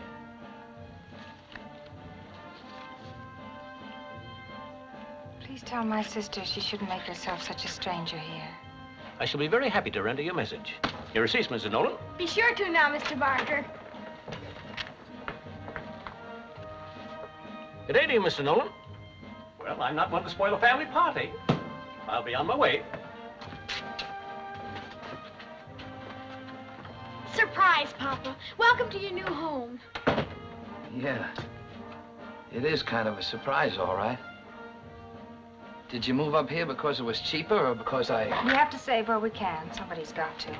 Please tell my sister she shouldn't make herself such a stranger here. I shall be very happy to render your message. Your receipts, Mrs. Nolan. Be sure to now, Mr. Barker. Good day to you, Mr. Nolan. Well, I'm not one to spoil a family party. I'll be on my way. Surprise, Papa. Welcome to your new home. Yeah. It is kind of a surprise, all right. Did you move up here because it was cheaper or because We have to save where we can. Somebody's got to.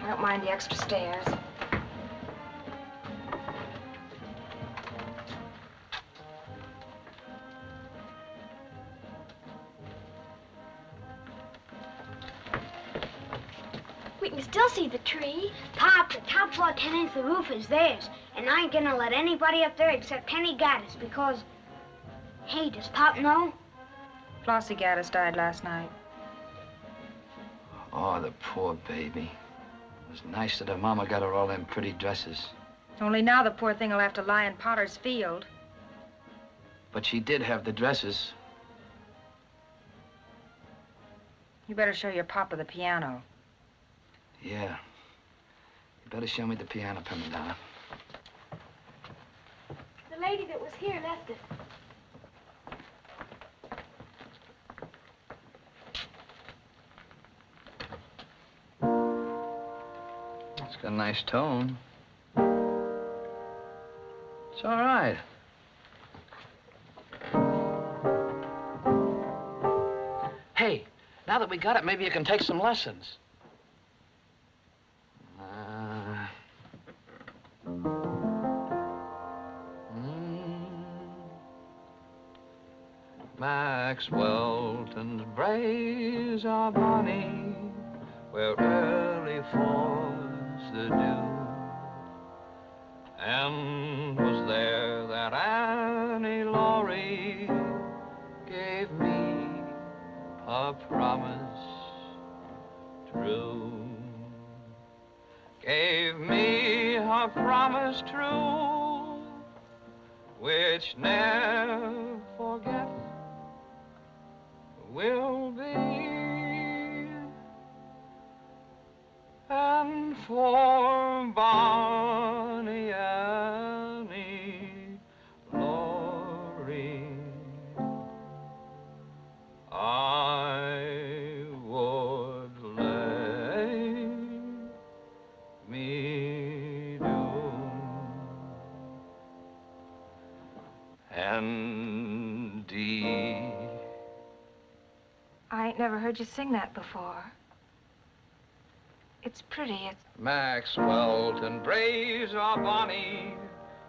I don't mind the extra stairs. We can still see the tree. Pop, the top floor tenants, the roof is theirs. And I ain't gonna let anybody up there except Penny Gaddis because... Hey, does Pop know? Flossie Gaddis died last night. Oh, the poor baby. It was nice that her mama got her all them pretty dresses. Only now the poor thing will have to lie in Potter's Field. But she did have the dresses. You better show your papa the piano. Yeah. You better show me the piano, Prima Donna. The lady that was here left it. It's got a nice tone. It's all right. Hey, now that we got it, maybe you can take some lessons. Maxwellton's braes are bonny, where early falls the dew. And was there that Annie Laurie gave me a promise true. Gave me a promise true, which never forget will be. And for Bonnie Annie Laurie, I would lay me down and I ain't never heard you sing that before. It's pretty. It's... Maxwellton braes are bonny,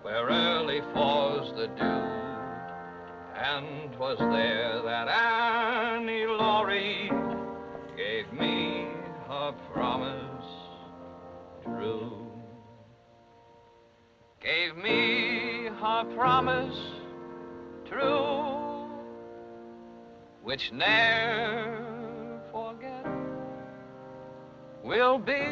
where early falls the dew. And 'twas there that Annie Laurie gave me her promise true. Gave me her promise true, which ne'er forget will be.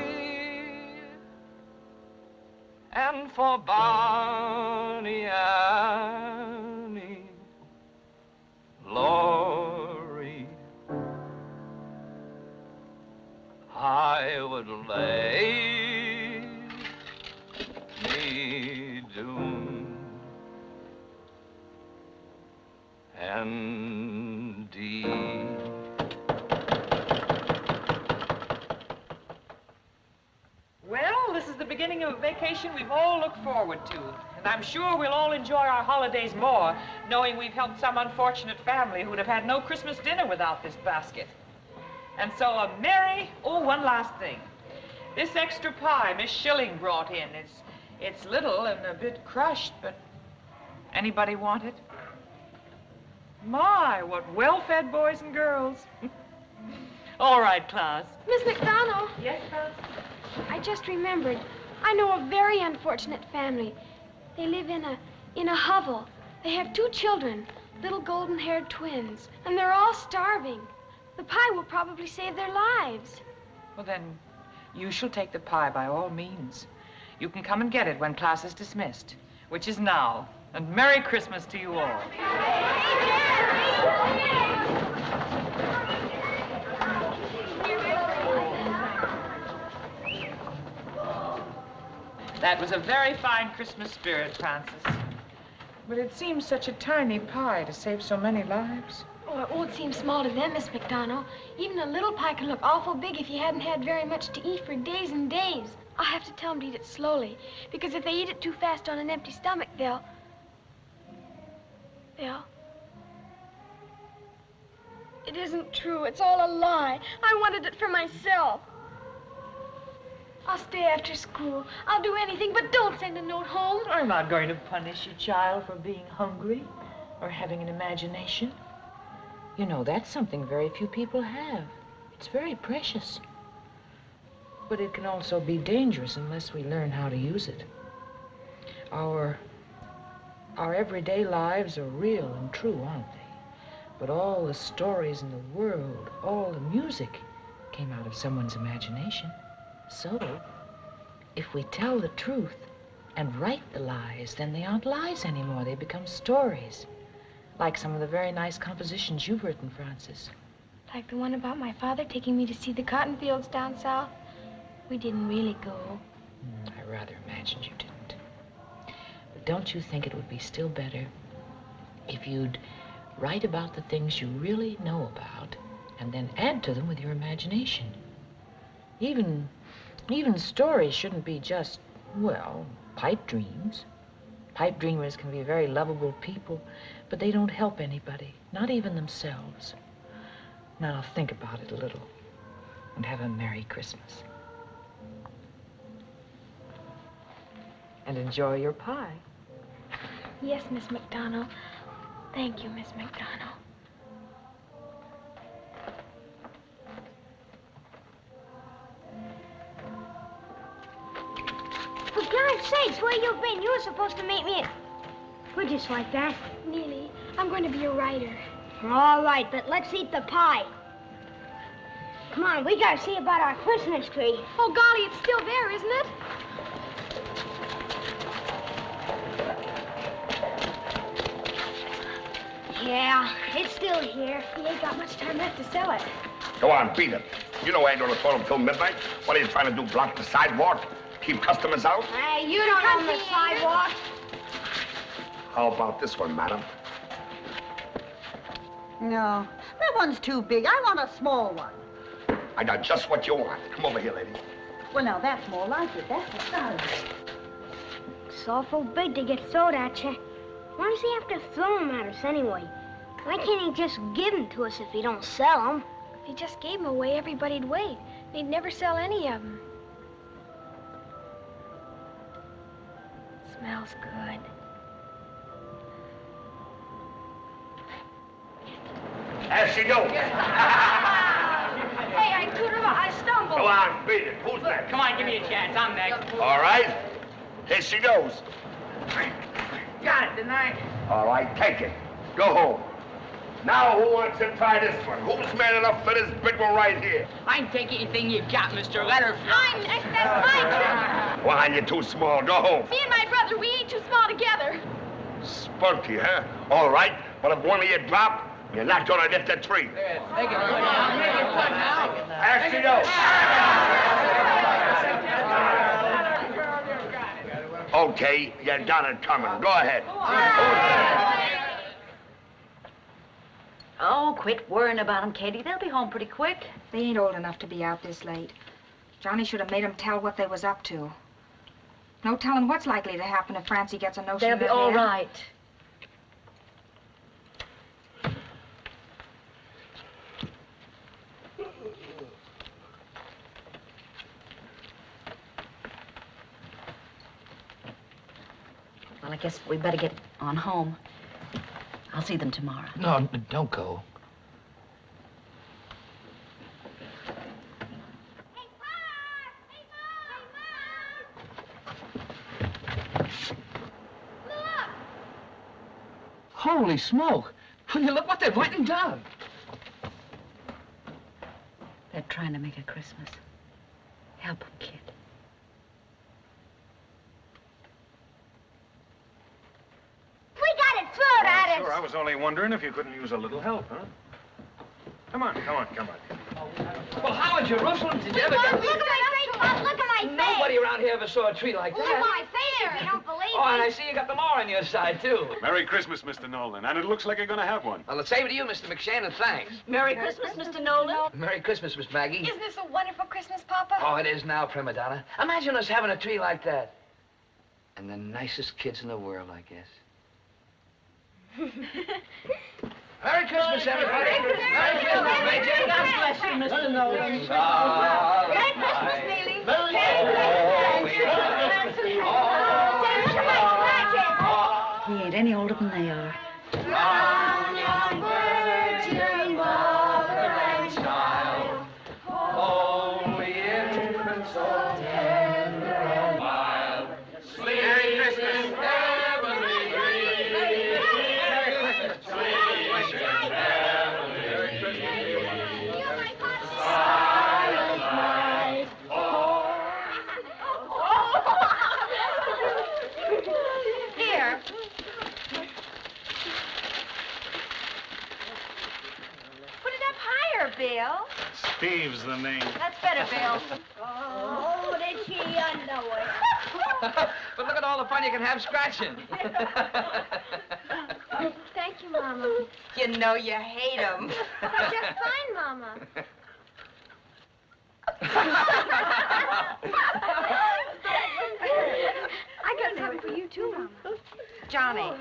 And for Bonnie Annie Laurie, I would lay me down and Well, this is the beginning of a vacation we've all looked forward to. And I'm sure we'll all enjoy our holidays more, knowing we've helped some unfortunate family who'd have had no Christmas dinner without this basket. And so one last thing. This extra pie Miss Schilling brought in, it's little and a bit crushed, but anybody want it? My, what well-fed boys and girls. All right, class. Miss McDonald. Yes, Frances? I just remembered. I know a very unfortunate family. They live in a hovel. They have 2 children, little golden-haired twins, and they're all starving. The pie will probably save their lives. Well, then, you shall take the pie by all means. You can come and get it when class is dismissed, which is now. And Merry Christmas to you all. That was a very fine Christmas spirit, Frances. But it seems such a tiny pie to save so many lives. Oh, it won't seem small to them, Miss McDonald. Even a little pie could look awful big if you hadn't had very much to eat for days and days. I'll have to tell them to eat it slowly, because if they eat it too fast on an empty stomach, they'll... It isn't true. It's all a lie. I wanted it for myself. I'll stay after school. I'll do anything, but don't send a note home. I'm not going to punish you, child, for being hungry or having an imagination. You know, that's something very few people have. It's very precious. But it can also be dangerous unless we learn how to use it. Our everyday lives are real and true, aren't they? But all the stories in the world, all the music, came out of someone's imagination. So, if we tell the truth and write the lies, then they aren't lies anymore. They become stories. Like some of the very nice compositions you've written, Francis. Like the one about my father taking me to see the cotton fields down south. We didn't really go. I rather imagined you didn't. But don't you think it would be still better if you'd write about the things you really know about and then add to them with your imagination? Even stories shouldn't be just, well, pipe dreams. Pipe dreamers can be very lovable people, but they don't help anybody, not even themselves. Now, think about it a little, and have a Merry Christmas. And enjoy your pie. Yes, Miss McDonald. Thank you, Miss McDonald. For God's sakes, where you been? You were supposed to meet me at... We're just like that. Neely, I'm going to be a writer. All right, but let's eat the pie. Come on, we gotta see about our Christmas tree. Oh, golly, it's still there, isn't it? Yeah, it's still here. We ain't got much time left to sell it. Go on, beat it. You know I ain't gonna throw them till midnight. What are you trying to do, block the sidewalk? Keep customers out? Hey, you don't own the sidewalk. How about this one, madam? No, that one's too big. I want a small one. I got just what you want. Come over here, lady. Well, now, that's more like it. That's the size. It's awful big to get thrown at you. Why does he have to throw them at us anyway? Why can't he just give them to us if he don't sell them? If he just gave them away, everybody'd wait. He'd never sell any of them. Smells good. As she goes. Hey, I couldn't. I stumbled. Go on, beat it. Who's next? Come on, give me a chance. I'm next. All right. Here she goes. Got it, didn't I? All right, take it. Go home. Now, who wants to try this one? Who's man enough for this big one right here? I can take anything you got, Mr. Letterfly. I'm next. That's my turn. Why, you're too small. Go home. Me and my brother, we ain't too small together. Spunky, huh? All right, but if one of you drop, you're not gonna get the tree. Make it good now. Make it good now. There she goes. Okay, you got it coming. Go ahead. Oh, quit worrying about them, Katie. They'll be home pretty quick. They ain't old enough to be out this late. Johnny should have made them tell what they was up to. No telling what's likely to happen if Francie gets a notion They'll of be their all head. right. Well, I guess we better get on home. I'll see them tomorrow. No, don't go. Holy smoke! Will you look what they've went and done? They're trying to make a Christmas. Help them, kid. We got it thrown at us. Sure, I was only wondering if you couldn't use a little help, huh? Come on, come on, come on. Well, how in Jerusalem did you ever Look get... at my face, Bob. Look at my face. Nobody around here ever saw a tree like Look at that. my face if you don't believe Oh, and me. I see you got the law on your side, too. Merry Christmas, Mr. Nolan. And it looks like you're going to have one. Well, the same to you, Mr. McShane, and thanks. Merry Christmas, Mr. Nolan. Merry Christmas, Miss Maggie. Isn't this a wonderful Christmas, Papa? Oh, it is now, Prima Donna. Imagine us having a tree like that. And the nicest kids in the world, I guess. Merry Christmas, everybody. Merry Christmas, Major. God bless you, Mr. Nolan. Merry Christmas, Neely. He ain't any older than they are. Brown young virgin mother and child, holy infant, so tender and mild. Merry Christmas, heavenly dream. Merry Christmas, sweet heavenly dream. Silent Bill. Steve's the name. That's better, Bill. Oh, did she know it? But look at all the fun you can have scratching. Thank you, Mama. You know you hate him. Just fine, Mama. I got something for you, too, Mama. Johnny,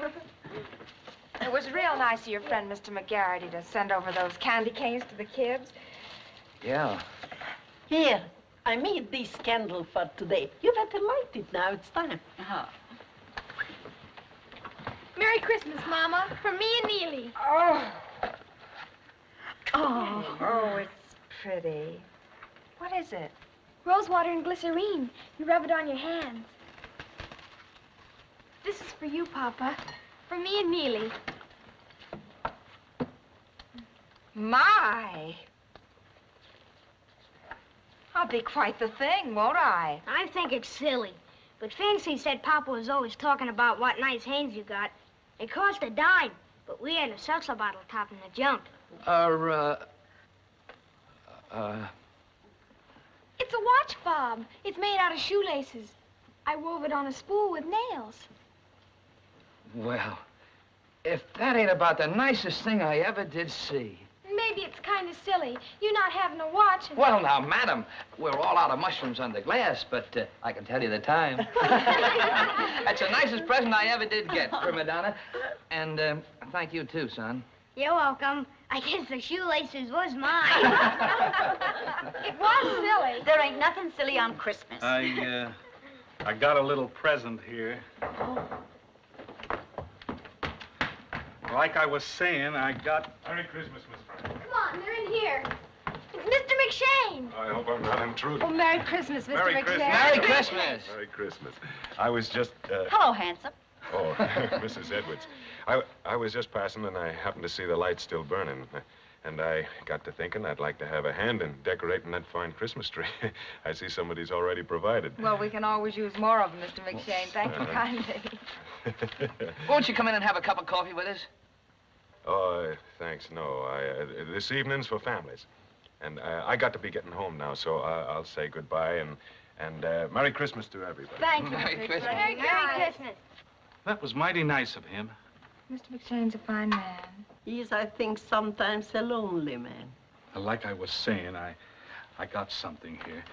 it was real nice of your friend, Mr. McGarity, to send over those candy canes to the kids. Yeah. Here, I made this candle for today. You better light it now. It's time. Merry Christmas, Mama, from me and Neely. Oh. Oh, it's pretty. What is it? Rose water and glycerine. You rub it on your hands. This is for you, Papa. From me and Neely. My. I'll be quite the thing, won't I? I think it's silly. But Fancy said Papa was always talking about what nice hands you got. It cost a dime, but we had a seltzer bottle top in the junk. It's a watch fob. It's made out of shoelaces. I wove it on a spool with nails. Well, if that ain't about the nicest thing I ever did see. Maybe it's kind of silly. You not having a watch. And... Well, now, madam, we're all out of mushrooms under glass, but I can tell you the time. That's the nicest present I ever did get, prima donna. And thank you, too, son. You're welcome. I guess the shoelaces was mine. It was silly. There ain't nothing silly on Christmas. I got a little present here. Like I was saying, I got... Merry Christmas, Miss Frank. Come on, they're in here. It's Mr. McShane. I hope I'm not intruding. Oh, Merry Christmas, Mr. Merry McShane. Christmas. Merry Christmas. Merry Christmas. I was just... Hello, handsome. Oh, Mrs. Edwards. I was just passing, and I happened to see the lights still burning. And I got to thinking I'd like to have a hand in decorating that fine Christmas tree. I see somebody's already provided. Well, we can always use more of them, Mr. McShane. Thank you kindly. Won't you come in and have a cup of coffee with us? Oh, thanks, no. This evening's for families. And I got to be getting home now, so I'll say goodbye and Merry Christmas to everybody. Thank you, Merry Mr. Christmas. McShane. Merry Christmas. That was mighty nice of him. Mr. McShane's a fine man. He is, I think, sometimes a lonely man. Like I was saying, I got something here.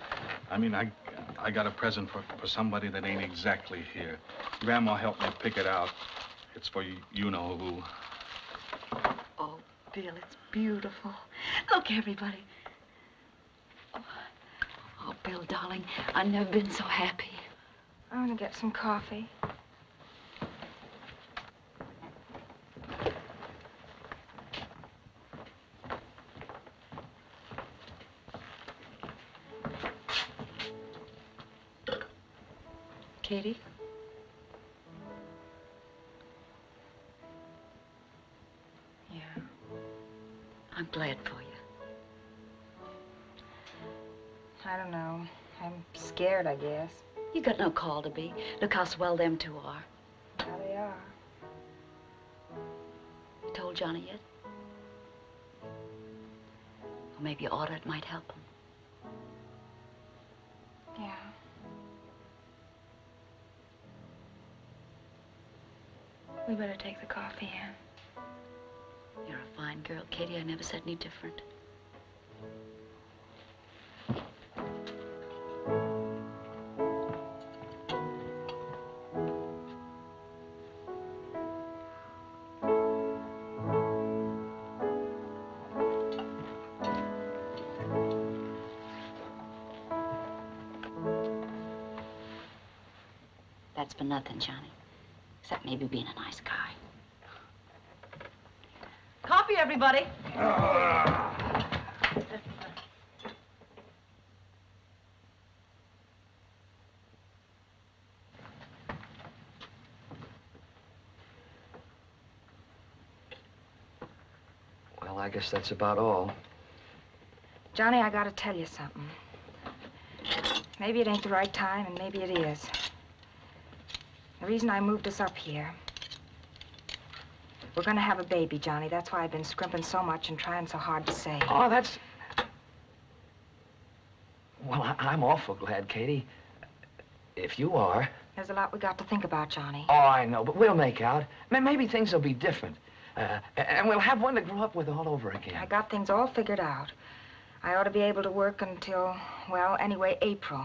I mean, I got a present for somebody that ain't exactly here. Grandma helped me pick it out. It's for you-know-who. Oh, Bill, it's beautiful. Look, everybody. Oh, Bill, darling, I've never been so happy. I want to get some coffee. Katie? Yeah. I'm glad for you. I don't know. I'm scared, I guess. You got no call to be. Look how swell them two are. Yeah, they are. You told Johnny yet? Or maybe you oughta. It might help him. Yeah. We better take the coffee in. You're a fine girl, Katie. I never said any different. That's for nothing, Johnny. Except maybe being a nice guy. Coffee, everybody. Well, I guess that's about all. Johnny, I gotta tell you something. Maybe it ain't the right time, and maybe it is. The reason I moved us up here, we're gonna have a baby, Johnny. That's why I've been scrimping so much and trying so hard to save. Oh, that's... I'm awful glad, Katie. If you are. There's a lot we got to think about, Johnny. Oh, I know, but we'll make out. Maybe things will be different. And we'll have one to grow up with all over again. I got things all figured out. I ought to be able to work until, well, anyway, April.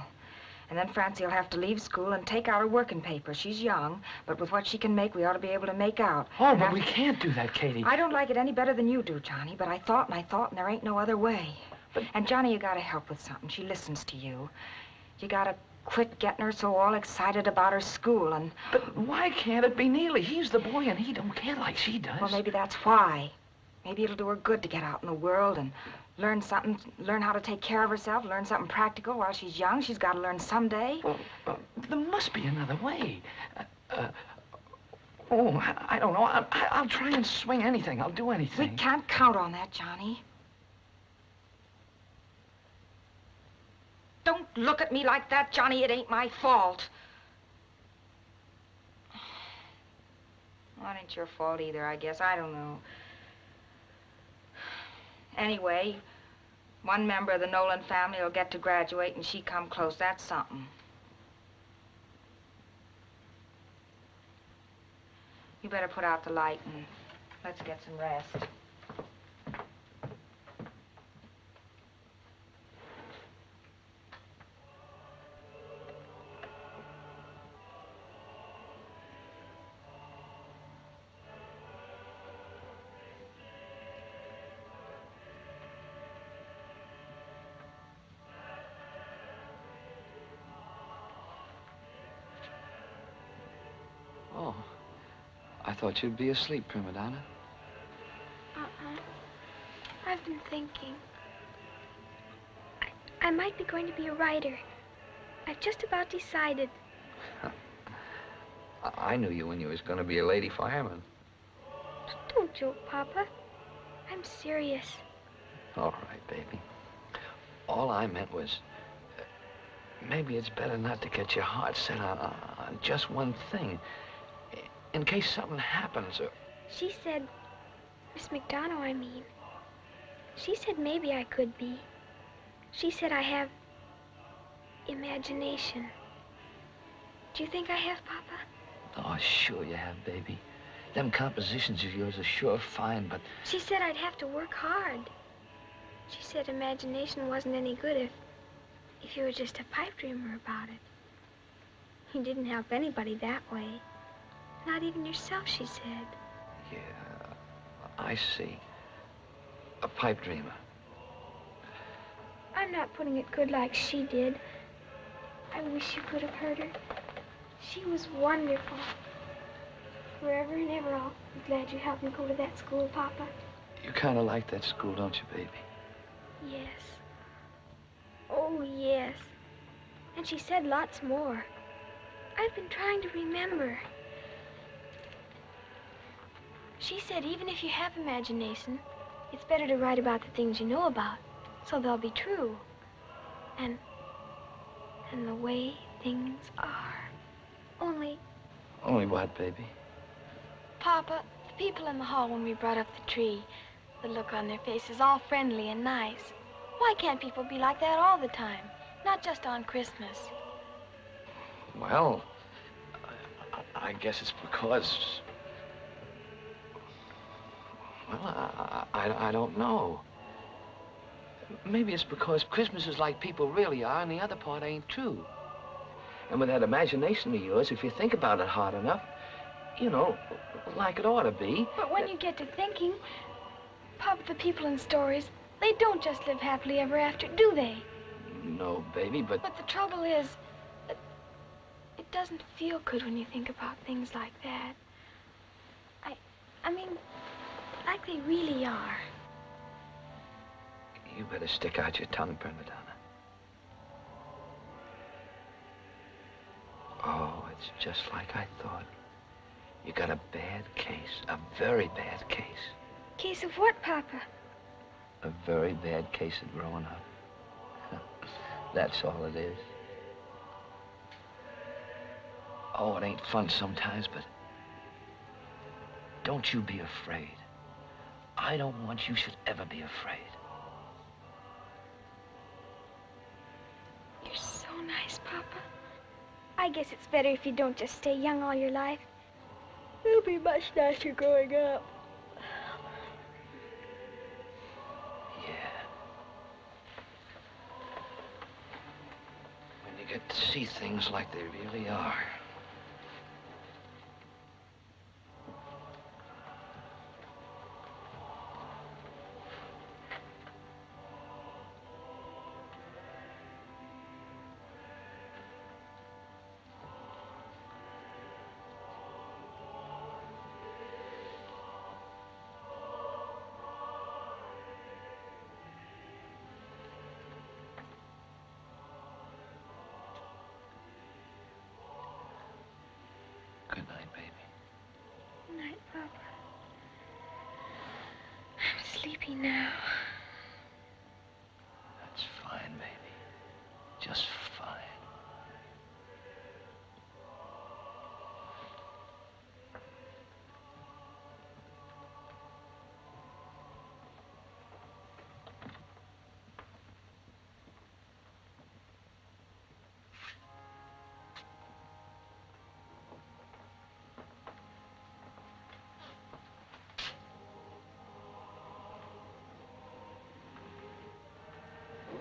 And then Francie will have to leave school and take out her working paper. She's young, but with what she can make, we ought to be able to make out. Oh, but we can't do that, Katie. I don't like it any better than you do, Johnny, but I thought, and there ain't no other way. But... And, Johnny, you gotta help with something. She listens to you. You gotta quit getting her so all excited about her school and... But why can't it be Neely? He's the boy, and he don't care like she does. Well, maybe that's why. Maybe it'll do her good to get out in the world and learn something, learn how to take care of herself, learn something practical while she's young. She's got to learn someday. Well, there must be another way. Oh, I don't know. I'll try and swing anything. I'll do anything. We can't count on that, Johnny. Don't look at me like that, Johnny. It ain't my fault. Well, it ain't your fault either, I guess. I don't know. Anyway, one member of the Nolan family will get to graduate and she come close. That's something. You better put out the light and let's get some rest. Oh, I thought you'd be asleep, Prima Donna. I've been thinking. I might be going to be a writer. I've just about decided. I knew you when you was going to be a lady fireman. Don't joke, Papa. I'm serious. All right, baby. All I meant was, maybe it's better not to get your heart set on just one thing. In case something happens or... She said, Miss McDonough, I mean. She said maybe I could be. She said I have imagination. Do you think I have, Papa? Oh, sure you have, baby. Them compositions of yours are sure fine, but... She said I'd have to work hard. She said imagination wasn't any good if you were just a pipe dreamer about it. You didn't help anybody that way. Not even yourself, she said. Yeah, I see. A pipe dreamer. I'm not putting it good like she did. I wish you could have heard her. She was wonderful. Forever and ever, I'll be glad you helped me go to that school, Papa. You kind of like that school, don't you, baby? Yes. Oh, yes. And she said lots more. I've been trying to remember. She said even if you have imagination, it's better to write about the things you know about, so they'll be true. And the way things are. Only what, baby? Papa, the people in the hall when we brought up the tree, the look on their faces, all friendly and nice. Why can't people be like that all the time? Not just on Christmas. Well, I guess it's because... Well, I don't know. Maybe it's because Christmas is like people really are and the other part ain't true. And with that imagination of yours, if you think about it hard enough, you know, like it ought to be. But when you get to thinking, Papa, the people in stories, they don't just live happily ever after, do they? No, baby, but... But the trouble is, it doesn't feel good when you think about things like that. I mean, like they really are. You better stick out your tongue, Prima Donna. Oh, it's just like I thought. You got a bad case, a very bad case. Case of what, Papa? A very bad case of growing up. That's all it is. Oh, it ain't fun sometimes, but don't you be afraid. I don't want you should ever be afraid. You're nice, Papa. I guess it's better if you don't just stay young all your life. It'll be much nicer growing up. When you get to see things like they really are. Good night, baby. Good night, Papa. I'm sleepy now. That's fine, baby. Just fine.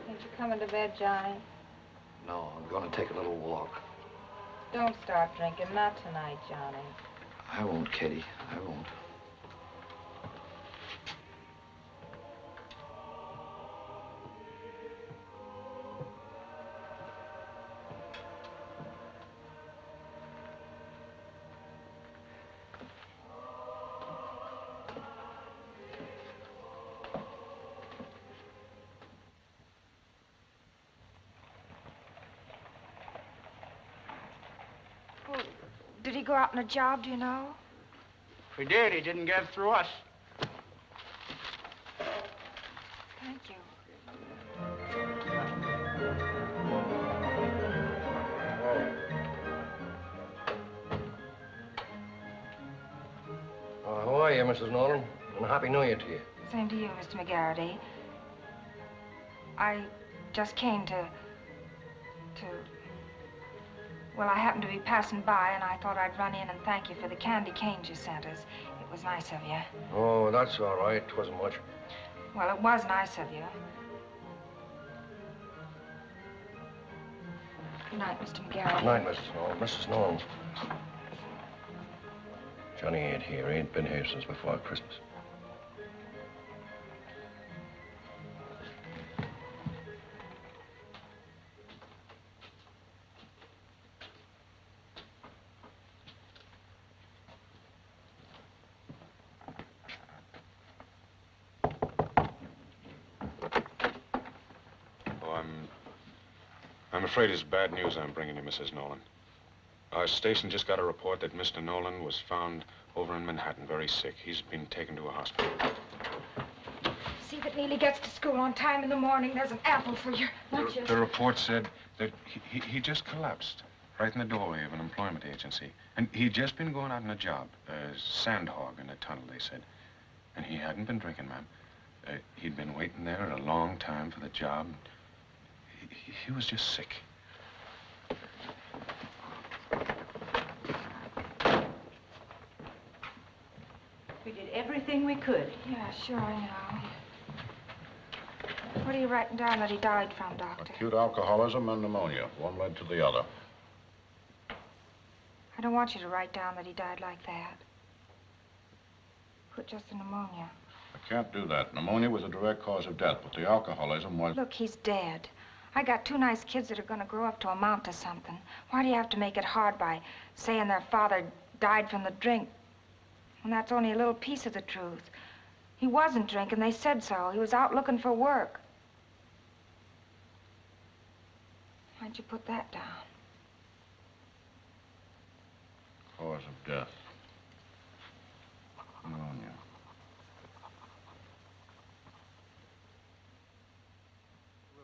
Ain't you coming to bed, Johnny? No, I'm going to take a little walk. Don't start drinking. Not tonight, Johnny. I won't, Katie. I won't. Did he go out on a job, do you know? If he did, he didn't get through us. Thank you. How are you, Mrs. Nolan? And a Happy New Year to you. Same to you, Mr. McGarity. I just came to... Well, I happened to be passing by, and I thought I'd run in and thank you for the candy canes you sent us. It was nice of you. Oh, that's all right. It wasn't much. Well, it was nice of you. Good night, Mr. McGarity. Good night, Mrs. Nolan. Mrs. Nolan. Johnny ain't here. He ain't been here since before Christmas. I'm afraid it's bad news I'm bringing you, Mrs. Nolan. Our station just got a report that Mr. Nolan was found over in Manhattan, very sick. He's been taken to a hospital. See if it really gets to school on time in the morning. There's an apple for your lunches. The report said that he just collapsed right in the doorway of an employment agency. And he'd just been going out on a job, a sand hog in a tunnel, they said. And he hadn't been drinking, ma'am. He'd been waiting there a long time for the job. He was just sick. We did everything we could. Yeah, sure, I know. What are you writing down that he died from, Doctor? Acute alcoholism and pneumonia. One led to the other. I don't want you to write down that he died like that. Put just the pneumonia. I can't do that. Pneumonia was a direct cause of death, but the alcoholism was... Look, he's dead. I got two nice kids that are going to grow up to amount to something. Why do you have to make it hard by saying their father died from the drink? And that's only a little piece of the truth. He wasn't drinking. They said so. He was out looking for work. Why'd you put that down? Cause of death. Pneumonia.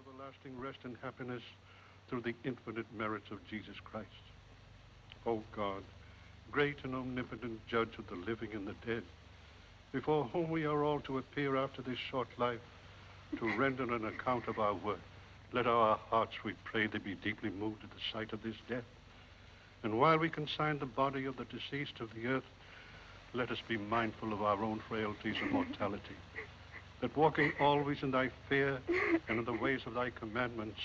Everlasting rest and happiness through the infinite merits of Jesus Christ. O God, great and omnipotent judge of the living and the dead, before whom we are all to appear after this short life, to render an account of our work, Let our hearts, we pray thee, be deeply moved at the sight of this death. And while we consign the body of the deceased to the earth, let us be mindful of our own frailties and mortality, that walking always in thy fear and in the ways of thy commandments,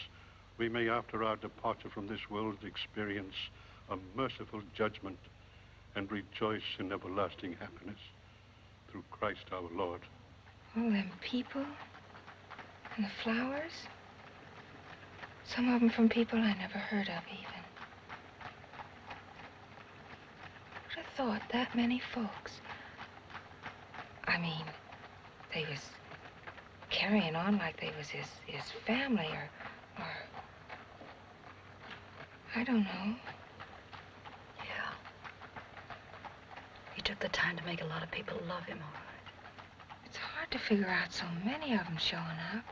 we may after our departure from this world experience a merciful judgment and rejoice in everlasting happiness. Through Christ our Lord. All them people and the flowers. Some of them from people I never heard of even. Who'd have thought that many folks? I mean, they was carrying on like they was his family or I don't know. Yeah. He took the time to make a lot of people love him, all right. It's hard to figure out so many of them showing up.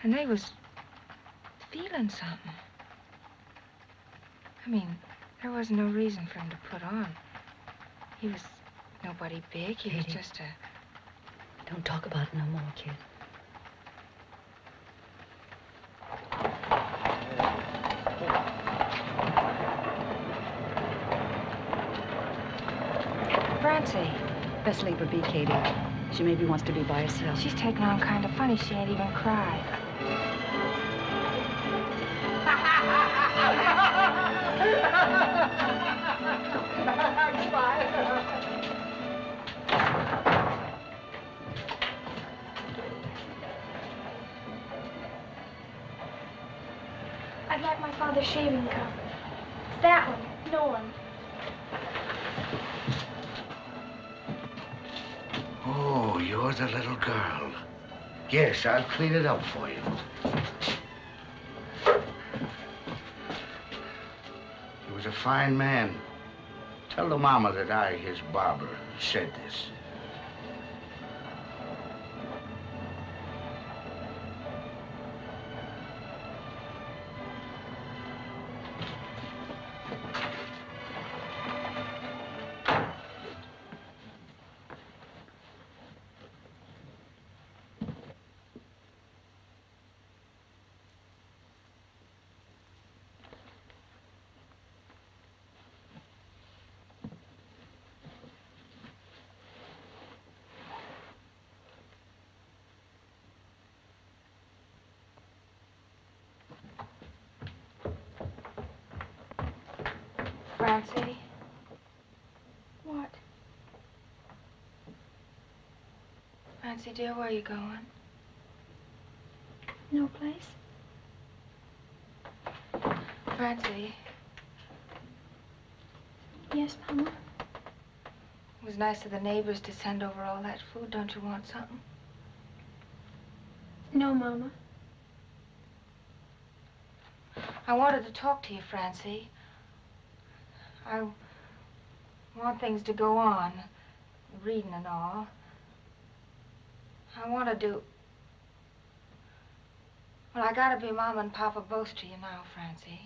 And they was feeling something. I mean, there wasn't no reason for him to put on. He was nobody big. He was just a... Don't talk about it no more, kid. Francie. Best leave her be, Katie. She maybe wants to be by herself. She's taking on kind of funny. She ain't even cried. I'd like my father's shaving cup. That one, no one. Oh, you're the little girl. Yes, I'll clean it up for you. He was a fine man. Tell the mama that I, his barber, said this. Francie? What? Francie, dear, where are you going? No place. Francie, Yes, Mama? it was nice of the neighbors to send over all that food. Don't you want something? No, Mama. I wanted to talk to you, Francie. I want things to go on, reading and all. I want to do... Well, I gotta be Mama and Papa both to you now, Francie.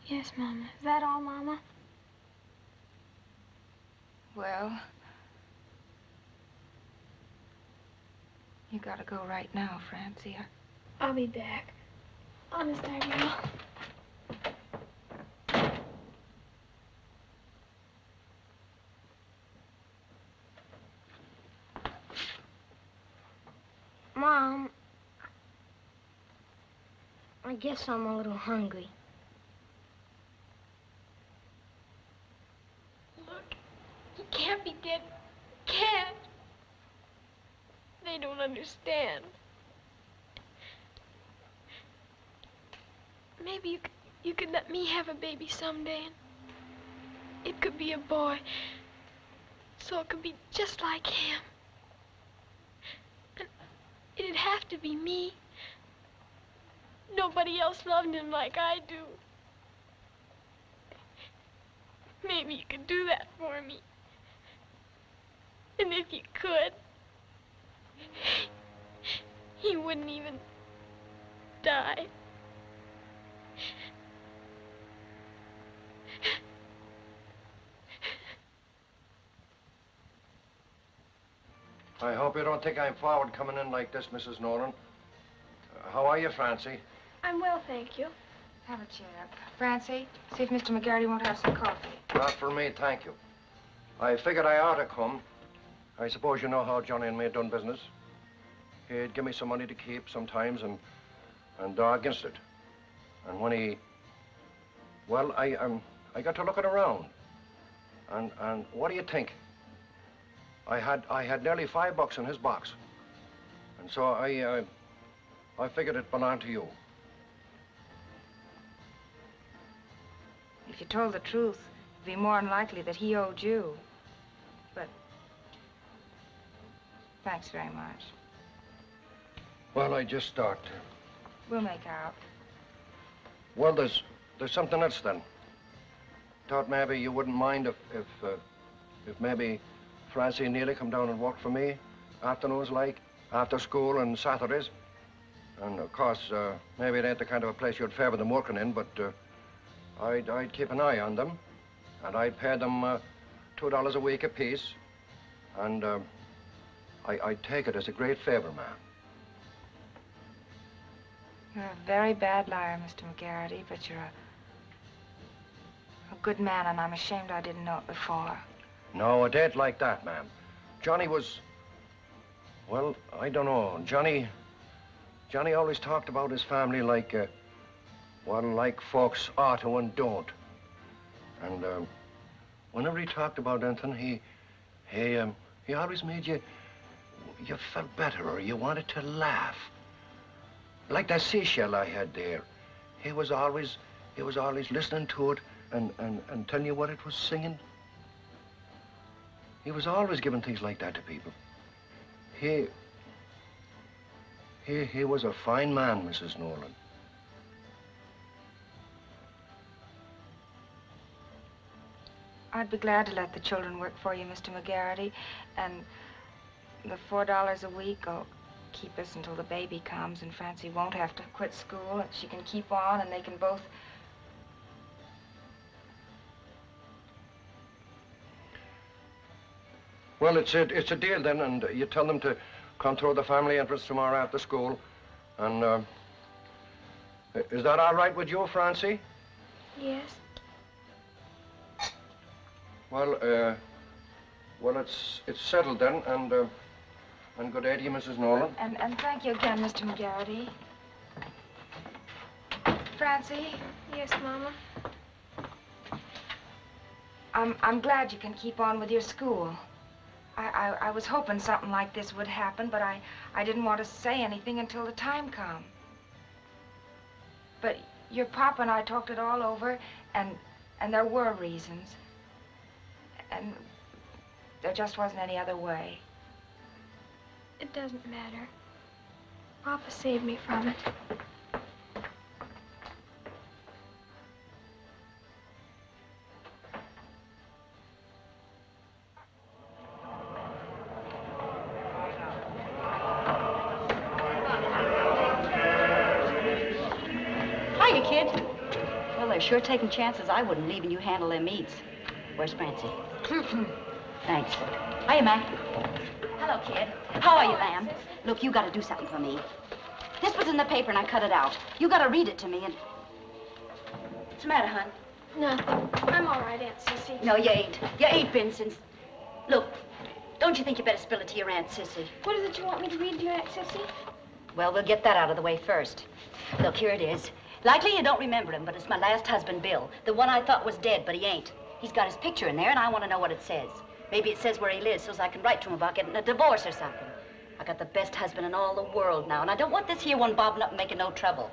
Yes, Mama. Is that all, Mama? Well, you gotta go right now, Francie. I'll be back. Honest, I will. Mom, I guess I'm a little hungry. Look, he can't be dead. Can't. They don't understand. Maybe you could let me have a baby someday, and it could be a boy, so it could be just like him. And it'd have to be me. Nobody else loved him like I do. Maybe you could do that for me. And if you could, he wouldn't even die. I hope you don't think I'm forward coming in like this, Mrs. Nolan. How are you, Francie? I'm well, thank you. Have a chair. Francie, see if Mr. McGarity won't have some coffee. Not for me, thank you. I figured I ought to come. I suppose you know how Johnny and me done business. He'd give me some money to keep sometimes and dog against it. And when he... Well, I got to looking around. And what do you think? I had nearly $5 in his box. And so I figured it belonged to you. If you told the truth, it'd be more unlikely that he owed you. But thanks very much. Well, I just thought... We'll make out. Well, there's something else then. Thought maybe you wouldn't mind if maybe Francie and Neely come down and work for me afternoons like, after school and Saturdays. And of course, maybe it ain't the kind of a place you'd favor them working in, but I'd keep an eye on them. And I'd pay them $2 a week apiece. And I'd take it as a great favor, ma'am. You're a very bad liar, Mr. McGarity, but you're a good man, and I'm ashamed I didn't know it before. No, it ain't like that, ma'am. Johnny was... Well, I don't know. Johnny always talked about his family like, well, like folks ought to and don't. And whenever he talked about anything, he always made you felt better, or you wanted to laugh. Like that seashell I had there. He was always listening to it and telling you what it was singing. He was always giving things like that to people. He was a fine man, Mrs. Nolan. I'd be glad to let the children work for you, Mr. McGarity, and the $4 a week will keep us until the baby comes, and Francie won't have to quit school, and she can keep on, and they can both... Well, it's a deal then, and you tell them to come through the family entrance tomorrow after school. And, is that all right with you, Francie? Yes. Well, it's settled then, and good day to you, Mrs. Nolan. And thank you again, Mr. McGarity. Francie? Yes, Mama? I'm glad you can keep on with your school. I was hoping something like this would happen, but I didn't want to say anything until the time come. But your papa and I talked it all over, and there were reasons. And there just wasn't any other way. It doesn't matter. Papa saved me from it. Hiya, kid. Well, they're sure taking chances I wouldn't leaving you handle them meats. Where's Francie? Thanks. Hiya, Mac. Hello, kid. How are you, lamb? Look, you gotta do something for me. This was in the paper and I cut it out. You gotta read it to me and... What's the matter, hon? Nothing. I'm all right, Aunt Sissy. No, you ain't. You ain't been since... Look, don't you think you better spill it to your Aunt Sissy? What is it you want me to read to you, Aunt Sissy? Well, we'll get that out of the way first. Look, here it is. Likely you don't remember him, but it's my last husband, Bill. The one I thought was dead, but he ain't. He's got his picture in there, and I want to know what it says. Maybe it says where he lives, so I can write to him about getting a divorce or something. I got the best husband in all the world now, and I don't want this here one bobbing up and making no trouble.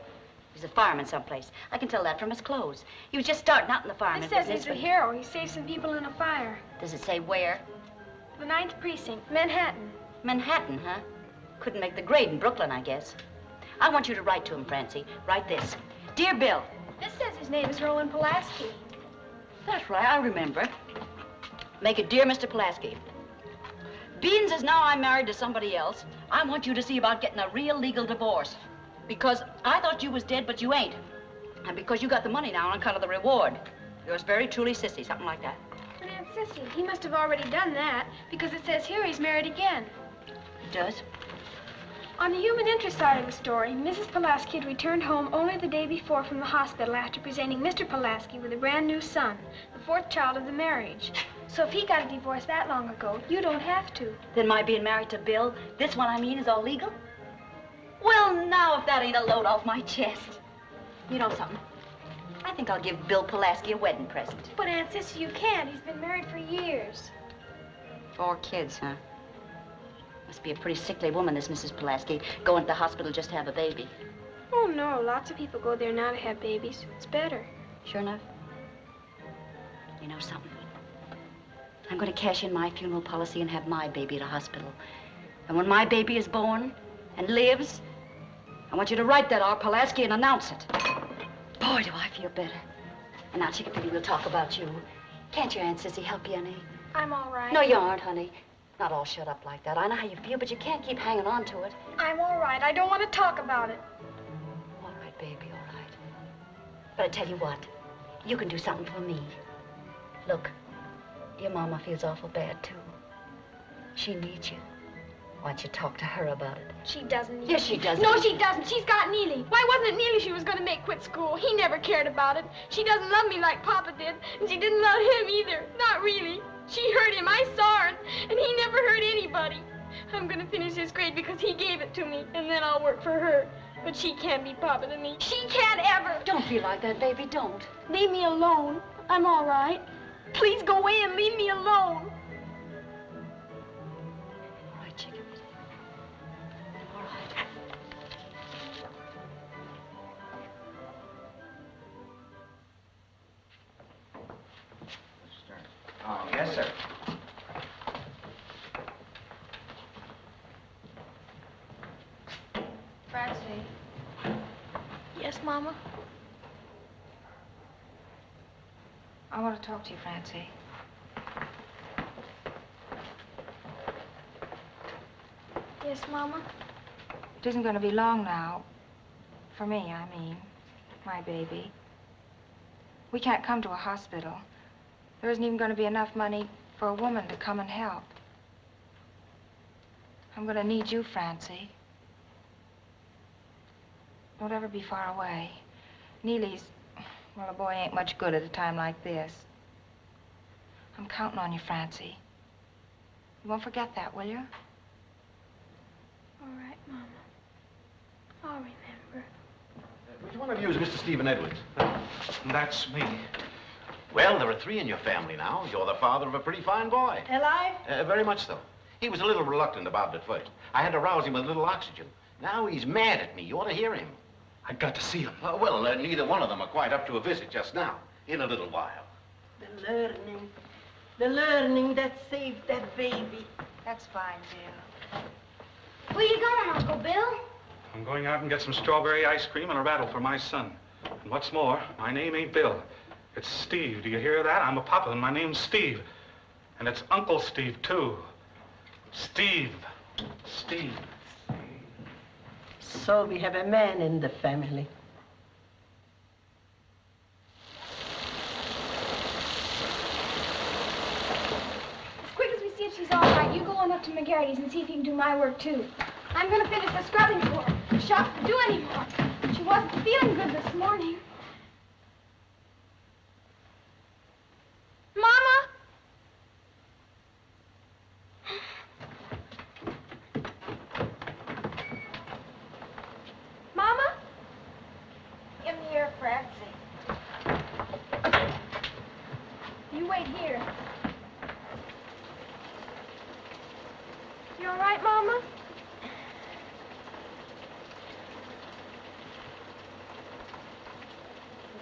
He's a fireman someplace. I can tell that from his clothes. He was just starting out in the fireman It says business. he's a hero. He saved some people in a fire. Does it say where? The 9th Precinct, Manhattan. Manhattan, huh? Couldn't make the grade in Brooklyn, I guess. I want you to write to him, Francie. Write this. Dear Bill. This says his name is Roland Pulaski. That's right, I remember. Make it Dear Mr. Pulaski. Beans is now I'm married to somebody else. I want you to see about getting a real legal divorce. Because I thought you was dead, but you ain't. And because you got the money now on account of the reward. Yours very truly, Sissy, something like that. But Aunt Sissy, he must have already done that, because it says here he's married again. does. On the human interest side of the story, Mrs. Pulaski had returned home only the day before from the hospital after presenting Mr. Pulaski with a brand new son, the fourth child of the marriage. So if he got a divorce that long ago, you don't have to. Then my being married to Bill, this one I mean, is all legal? Well, now if that ain't a load off my chest. You know something? I think I'll give Bill Pulaski a wedding present. But Aunt Sissy, you can't. He's been married for years. 4 kids, huh? Must be a pretty sickly woman, this Mrs. Pulaski, going to the hospital just to have a baby. Oh, no. Lots of people go there now to have babies. It's better. Sure enough. You know something? I'm going to cash in my funeral policy and have my baby at a hospital. And when my baby is born and lives, I want you to write that R. Pulaski and announce it. Boy, do I feel better. And now, Chickapee, we'll talk about you. Can't your Aunt Sissy help you any? I'm all right. No, you aren't, honey. Not all shut up like that. I know how you feel, but you can't keep hanging on to it. I'm all right. I don't want to talk about it. All right, baby, all right. But I tell you what, you can do something for me. Look, your mama feels awful bad, too. She needs you. Why don't you talk to her about it? She doesn't need Yes, me. she does. No, she doesn't. She's got Neely. Why wasn't it Neely she was going to make quit school? He never cared about it. She doesn't love me like Papa did, and she didn't love him either. Not really. She hurt him. I saw her, and he never hurt anybody. I'm going to finish this grade because he gave it to me, and then I'll work for her. But she can't be Papa to me. She can't ever. Don't feel like that, baby. Don't. Leave me alone. I'm all right. Please go away and leave me alone. All right, Chickapee. All right. Oh, yes, sir. Francie. Yes, Mama? I want to talk to you, Francie. Yes, Mama? It isn't going to be long now. For me, I mean. My baby. We can't come to a hospital. There isn't even going to be enough money for a woman to come and help. I'm going to need you, Francie. Don't ever be far away. Neely's, well, a boy ain't much good at a time like this. I'm counting on you, Francie. You won't forget that, will you? All right, Mama. I'll remember. Which one of you is Mr. Stephen Edwards? That's me. Well, there are 3 in your family now. You're the father of a pretty fine boy. Alive? Very much so. He was a little reluctant about it at first. I had to rouse him with a little oxygen. Now he's mad at me. You ought to hear him. I got to see him. Well, neither one of them are quite up to a visit just now. In a little while. The learning that saved that baby. That's fine, Bill. Where you going, Uncle Bill? I'm going out and get some strawberry ice cream and a rattle for my son. And what's more, my name ain't Bill. It's Steve. Do you hear that? I'm a papa, and my name's Steve. And it's Uncle Steve, too. Steve. Steve. So we have a man in the family. As quick as we see if she's all right, you go on up to McGarry's and see if you can do my work, too. I'm going to finish the scrubbing for her. The shop to do anymore. She wasn't feeling good this morning. Mama? Mama? In here, Francie. You wait here. You all right, Mama?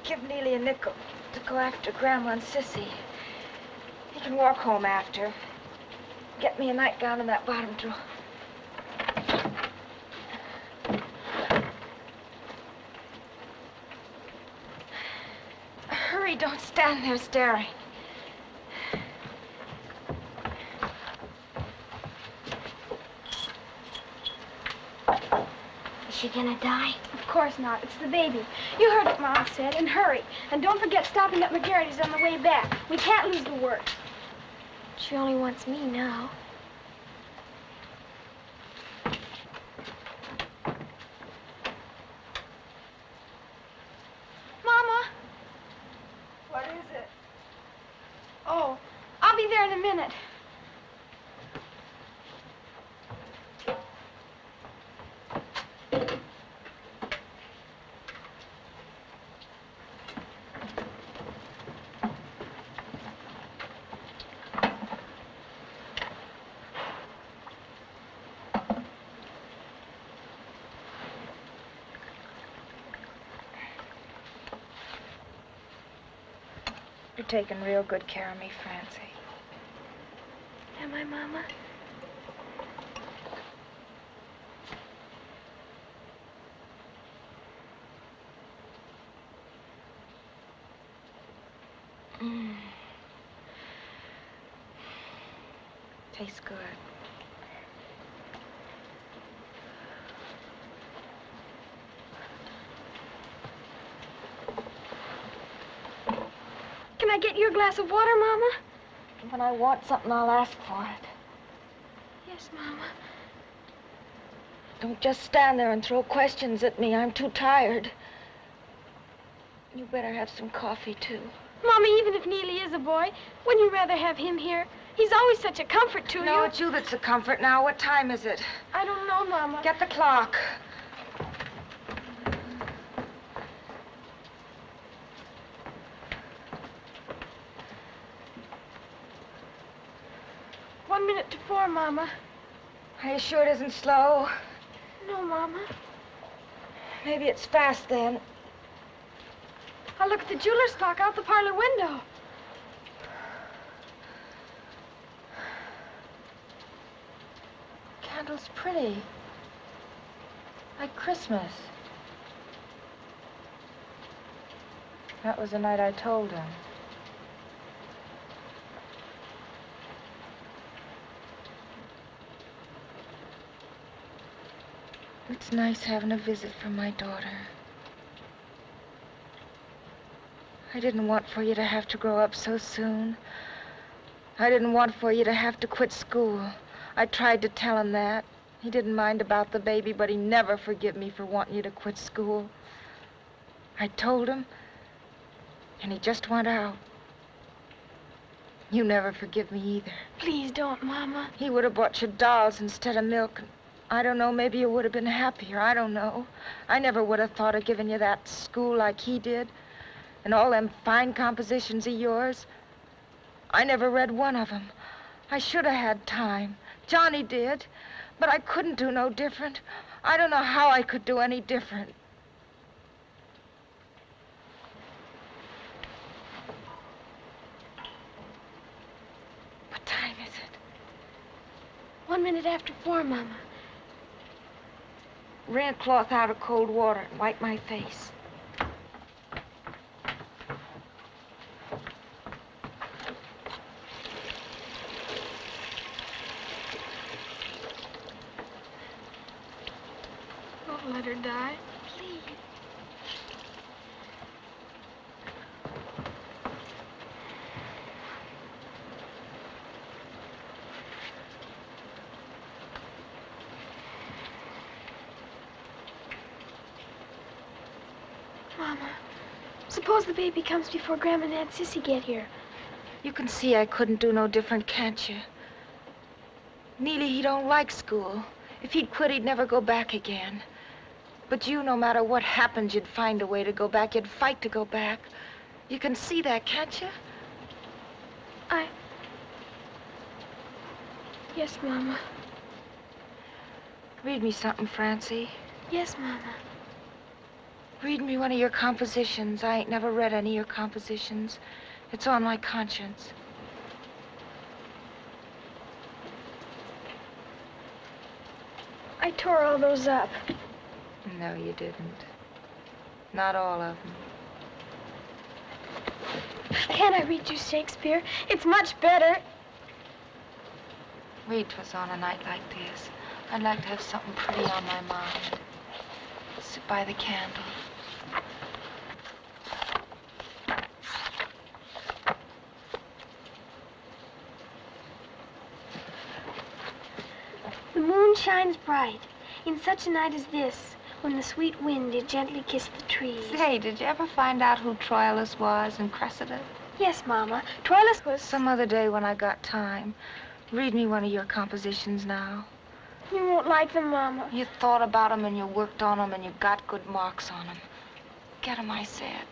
Give Neely a nickel to go after Grandma and Sissy. He can walk home after. Get me a nightgown in that bottom drawer. Hurry, don't stand there staring. Is she gonna die? Of course not. It's the baby. You heard what Mom said, and hurry. And don't forget stopping at McGarry's on the way back. We can't lose the work. She only wants me now. minute. You're taking real good care of me, Francie. Am I, Mama? Tastes good. Can I get you a glass of water, Mama? When I want something, I'll ask for it. Yes, Mama. Don't just stand there and throw questions at me. I'm too tired. You better have some coffee, too. Mommy, even if Neely is a boy, wouldn't you rather have him here? He's always such a comfort to you. No, it's you that's a comfort now. What time is it? I don't know, Mama. Get the clock. One minute to 4, Mama. Are you sure it isn't slow? No, Mama. Maybe it's fast, then. I'll look at the jeweler's clock out the parlor window. Candle's pretty. Like Christmas. That was the night I told him. It's nice having a visit from my daughter. I didn't want for you to have to grow up so soon. I didn't want for you to have to quit school. I tried to tell him that. He didn't mind about the baby, but he never forgive me for wanting you to quit school. I told him, and he just went out. You never forgive me either. Please don't, Mama. He would have bought you dolls instead of milk. I don't know, maybe you would have been happier. I don't know. I never would have thought of giving you that school like he did. And all them fine compositions of yours. I never read one of them. I should have had time. Johnny did. But I couldn't do no different. I don't know how I could do any different. What time is it? 1 minute after 4, Mama. Wring a cloth out of cold water and wipe my face. Don't let her die, please. Mama, suppose the baby comes before Grandma and Aunt Sissy get here. You can see I couldn't do no different, can't you? Neely, he don't like school. If he'd quit, he'd never go back again. But you, no matter what happened, you'd find a way to go back. You'd fight to go back. You can see that, can't you? Yes, Mama. Read me something, Francie. Yes, Mama. Read me one of your compositions. I ain't never read any of your compositions. It's on my conscience. I tore all those up. No, you didn't. Not all of them. Can't I read you Shakespeare? It's much better. Read to us on a night like this. I'd like to have something pretty on my mind. Sit by the candle. The moon shines bright in such a night as this, when the sweet wind did gently kiss the trees. Say, did you ever find out who Troilus was and Cressida? Yes, Mama. Troilus was... Some other day when I got time. Read me one of your compositions now. You won't like them, Mama. You thought about them and you worked on them and you got good marks on them. Get them, I said.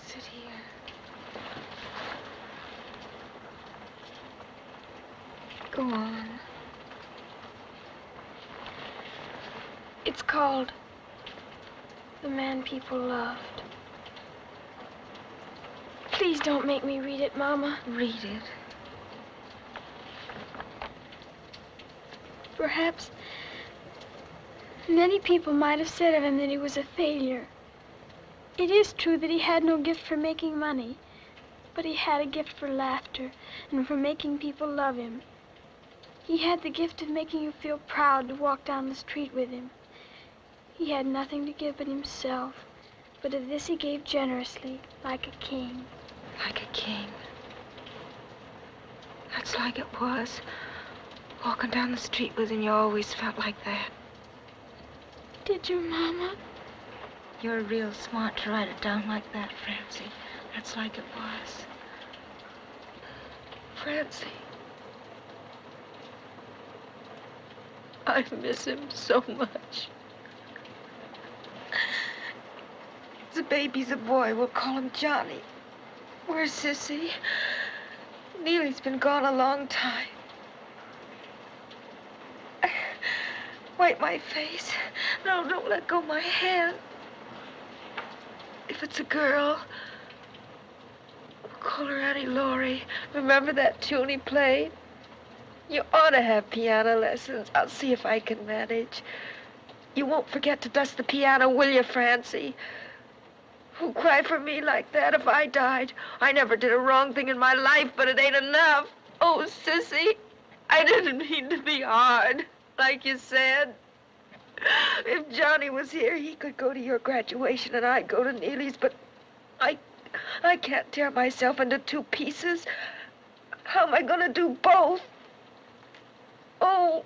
Sit here. Go on. It's called The Man People Loved. Please don't make me read it, Mama. Read it. Perhaps many people might have said of him that he was a failure. It is true that he had no gift for making money, but he had a gift for laughter and for making people love him. He had the gift of making you feel proud to walk down the street with him. He had nothing to give but himself, but of this he gave generously, like a king. Like a king. That's like it was. Walking down the street with him, you always felt like that. Did you, Mama? You're real smart to write it down like that, Francie. That's like it was. Francie. I miss him so much. The baby's a boy. We'll call him Johnny. Where's Sissy? Neely's been gone a long time. Wipe my face. No, don't let go my hand. If it's a girl, we'll call her Annie Laurie. Remember that tune he played? You ought to have piano lessons. I'll see if I can manage. You won't forget to dust the piano, will you, Francie? Who'd cry for me like that if I died? I never did a wrong thing in my life, but it ain't enough. Oh, Sissy, I didn't mean to be hard, like you said. If Johnny was here, he could go to your graduation and I'd go to Neely's, but I can't tear myself into two pieces. How am I going to do both? Oh,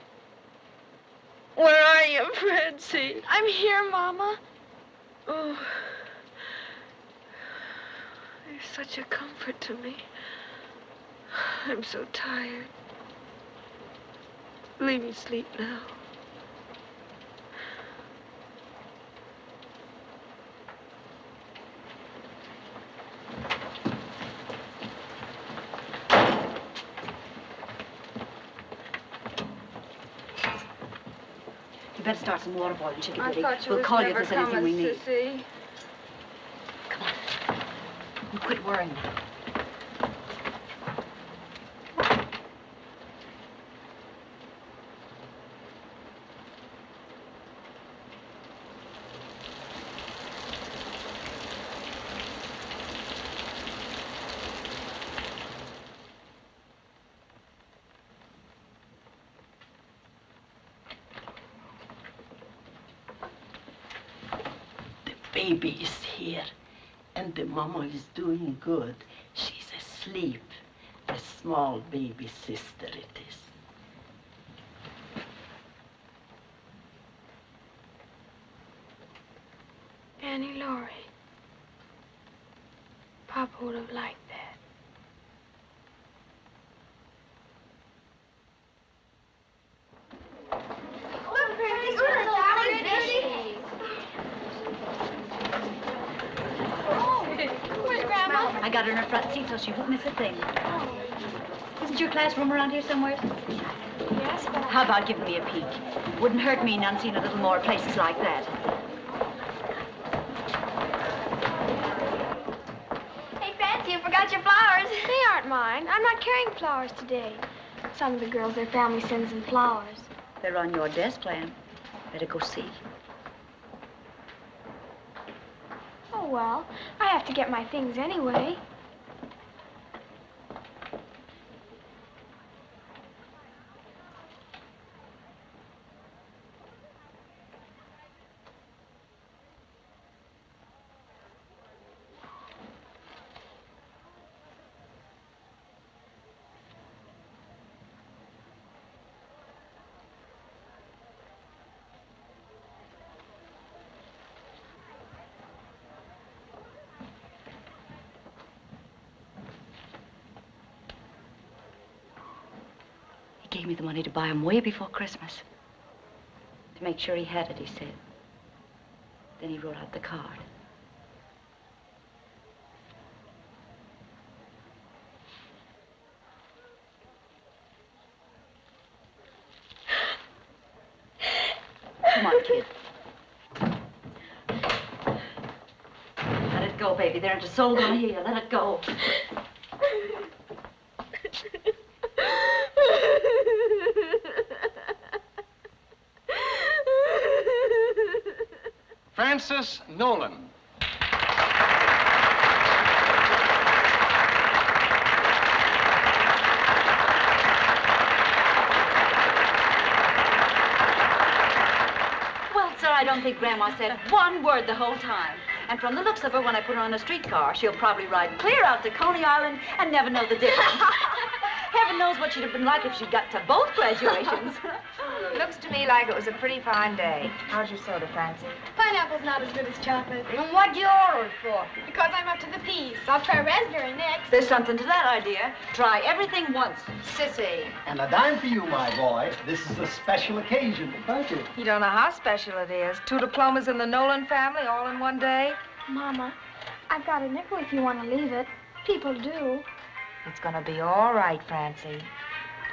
where are you, Francie? I'm here, Mama. Oh, you're such a comfort to me. I'm so tired. Leave me sleep now. You better start some water boiling, Chickadee. I thought you We'll was call you never if there's anything we coming, need. Sissy. Come on. You quit worrying now. Baby is here, and the mama is doing good. She's asleep. The small baby sister it is. Annie Laurie. Papa would have liked that. Where's Grandma? I got her in her front seat so she won't miss a thing. Isn't your classroom around here somewhere? Yes, but How about giving me a peek? Wouldn't hurt me none seeing a little more places like that. Hey, Francie, you forgot your flowers. They aren't mine. I'm not carrying flowers today. Some of the girls, their family sends them flowers. They're on your desk, Lan. Better go see. Oh, Oh, well, I have to get my things anyway. He gave me the money to buy him way before Christmas. To make sure he had it, he said. Then he wrote out the card. Come on, kid. Let it go, baby. There ain't a soul gonna hear you. Let it go. Francis Nolan. Well, sir, I don't think Grandma said one word the whole time. And from the looks of her, when I put her on a streetcar, she'll probably ride clear out to Coney Island and never know the difference. Heaven knows what she'd have been like if she'd got to both graduations. Looks to me like it was a pretty fine day. How's your soda, Francie? Pineapple's not as good as chocolate. And what'd you order it for? Because I'm up to the piece. I'll try raspberry next. There's something to that idea. Try everything once. Sissy. And a dime for you, my boy. This is a special occasion. Thank you. You don't know how special it is. 2 diplomas in the Nolan family all in one day. Mama, I've got a nickel if you want to leave it. People do. It's gonna be all right, Francie.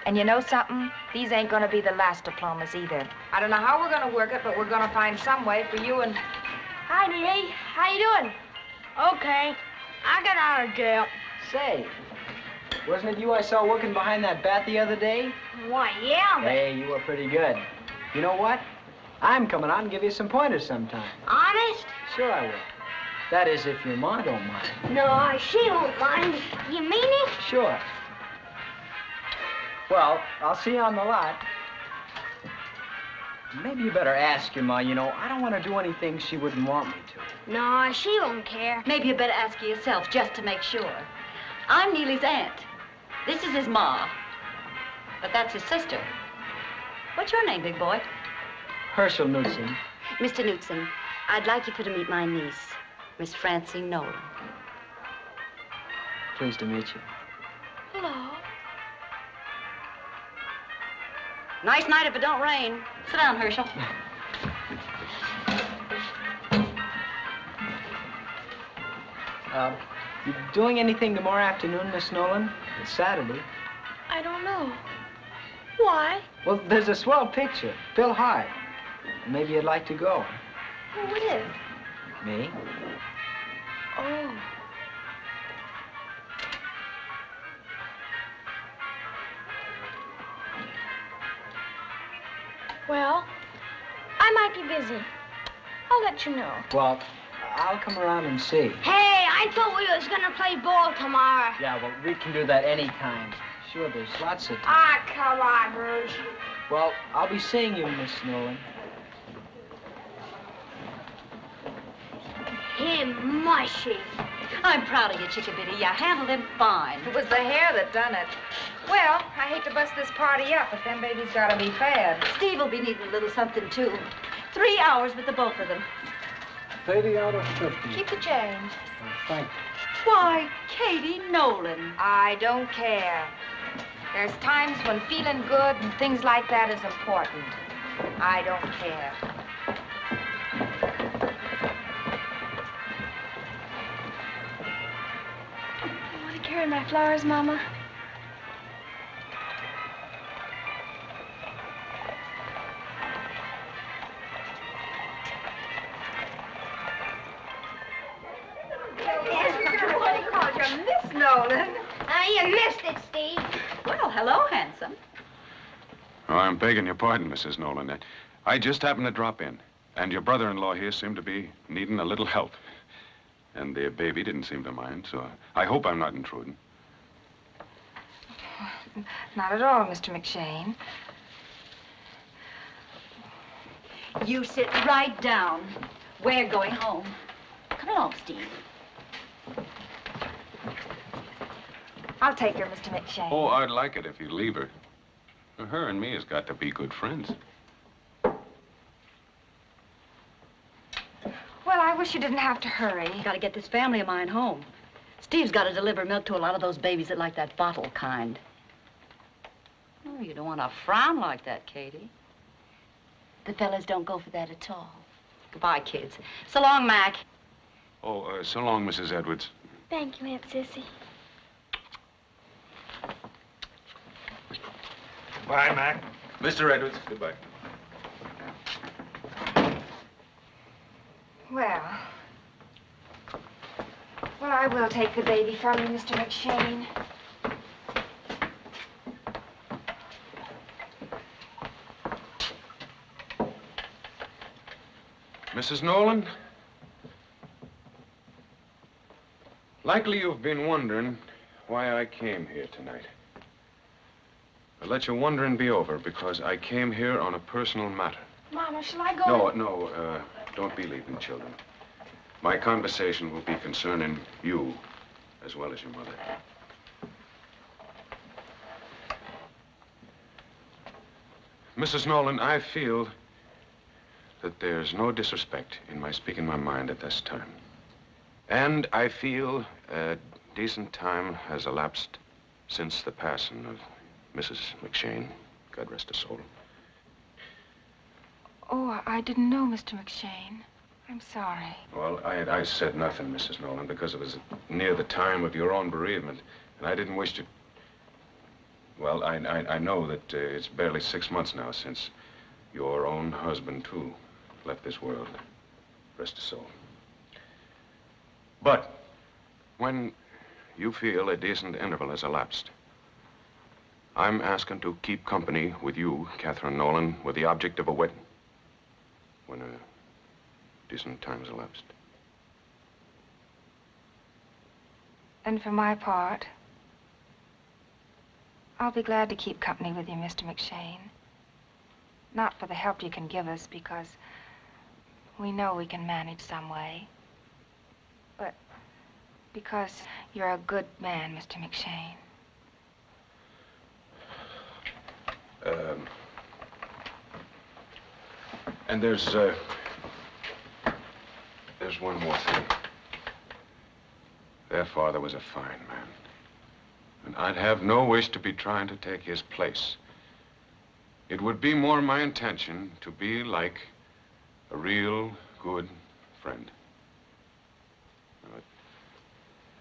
And you know something? These ain't gonna be the last diplomas either. I don't know how we're gonna work it, but we're gonna find some way for you and... Hi, Neely. How you doing? Okay. I got out of jail. Say, wasn't it you I saw working behind that bat the other day? Why, yeah, but... Hey, you were pretty good. You know what? I'm coming out and give you some pointers sometime. Honest? Sure I will. That is, if your ma don't mind. No, she won't mind. You mean it? Sure. Well, I'll see you on the lot. Maybe you better ask your ma. You know, I don't want to do anything she wouldn't want me to. No, she won't care. Maybe you better ask her yourself, just to make sure. I'm Neely's aunt. This is his ma. But that's his sister. What's your name, big boy? Herschel Knudsen. Mr. Knudsen, I'd like you for to meet my niece, Miss Francie Nolan. Pleased to meet you. Hello. Nice night if it don't rain. Sit down, Herschel. You doing anything tomorrow afternoon, Miss Nolan? It's Saturday. I don't know. Why? Well, there's a swell picture. Phil Hart. Maybe you'd like to go. Who is? Me? Oh. Well, I might be busy. I'll let you know. Well, I'll come around and see. Hey, I thought we was gonna play ball tomorrow. Yeah, well, we can do that anytime. Sure, there's lots of time. Ah, come on, Rouge. Well, I'll be seeing you, Miss Nolan. Him mushy. I'm proud of you, Chickabiddy. You handled him fine. It was the hair that done it. Well, I hate to bust this party up, but them babies gotta be fed. Steve will be needing a little something, too. 3 hours with the both of them. 30 out of 50. Keep the change. Thank you. Why, Katie Nolan. I don't care. There's times when feeling good and things like that is important. I don't care. You want to carry my flowers, Mama? Miss Nolan. You missed it, Steve. Well, hello, handsome. Oh, I'm begging your pardon, Mrs. Nolan. I just happened to drop in, and your brother-in-law here seemed to be needing a little help. And the baby didn't seem to mind, so I hope I'm not intruding. Not at all, Mr. McShane. You sit right down. We're going home. Come along, Steve. I'll take her, Mr. McShane. Oh, I'd like it if you'd leave her. Her and me has got to be good friends. Well, I wish you didn't have to hurry. Got to get this family of mine home. Steve's got to deliver milk to a lot of those babies that like that bottle kind. Oh, you don't want to frown like that, Katie. The fellas don't go for that at all. Goodbye, kids. So long, Mac. Oh, so long, Mrs. Edwards. Thank you, Aunt Sissy. Bye, Mac. Mr. Edwards, goodbye. Well, I will take the baby from you, Mr. McShane. Mrs. Nolan? Likely you've been wondering why I came here tonight. But let your wondering be over, because I came here on a personal matter. Mama, shall I go? No, don't be leaving, children. My conversation will be concerning you as well as your mother. Mrs. Nolan, I feel that there's no disrespect in my speaking my mind at this time. And I feel a decent time has elapsed since the passing of Mrs. McShane, God rest her soul. Oh, I didn't know, Mr. McShane. I'm sorry. Well, I said nothing, Mrs. Nolan, because it was near the time of your own bereavement, and I didn't wish to... Well, I know that it's barely 6 months now since your own husband, too, left this world. Rest his soul. But when you feel a decent interval has elapsed, I'm asking to keep company with you, Catherine Nolan, with the object of a wedding. When a decent time has elapsed. And for my part, I'll be glad to keep company with you, Mr. McShane. Not for the help you can give us, because we know we can manage some way. But because you're a good man, Mr. McShane. And there's one more thing. Their father was a fine man. And I'd have no wish to be trying to take his place. It would be more my intention to be like a real good friend.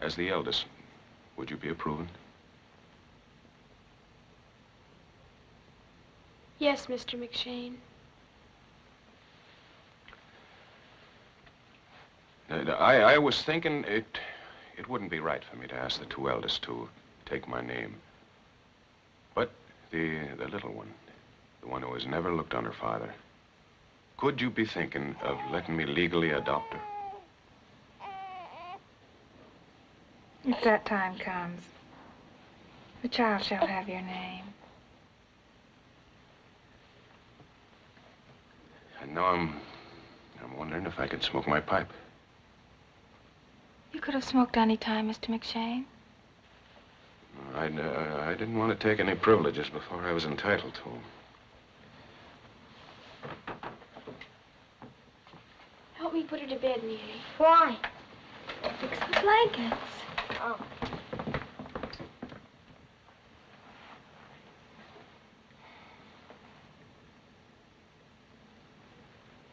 As the eldest, would you be approving? Yes, Mr. McShane. I was thinking it wouldn't be right for me to ask the two eldest to take my name. But the little one, the one who has never looked on her father, could you be thinking of letting me legally adopt her? If that time comes, the child shall have your name. And now I'm wondering if I can smoke my pipe. You could have smoked any time, Mr. McShane. I didn't want to take any privileges before I was entitled to them. Help me put her to bed, Neely. Why? Fix the blankets. Oh.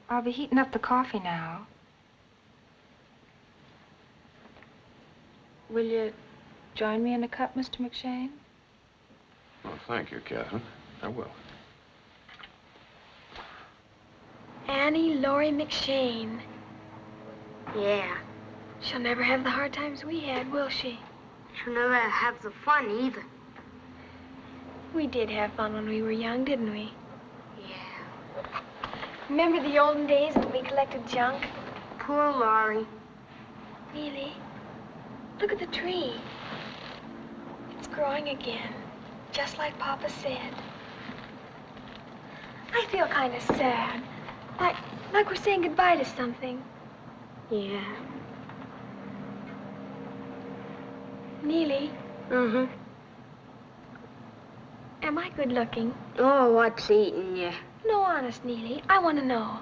I'll be heating up the coffee now. Will you join me in a cup, Mr. McShane? Well, thank you, Catherine. I will. Annie Laurie McShane. Yeah. She'll never have the hard times we had, will she? She'll never have the fun either. We did have fun when we were young, didn't we? Yeah. Remember the olden days when we collected junk? Poor Laurie. Neely, look at the tree. It's growing again, just like Papa said. I feel kind of sad, like we're saying goodbye to something. Yeah. Neely. Mm-hmm. Am I good looking? Oh, what's eating you? No, honest, Neely. I want to know.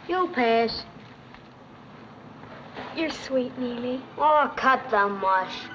You pass. You're sweet, Neely. Oh, cut the mush.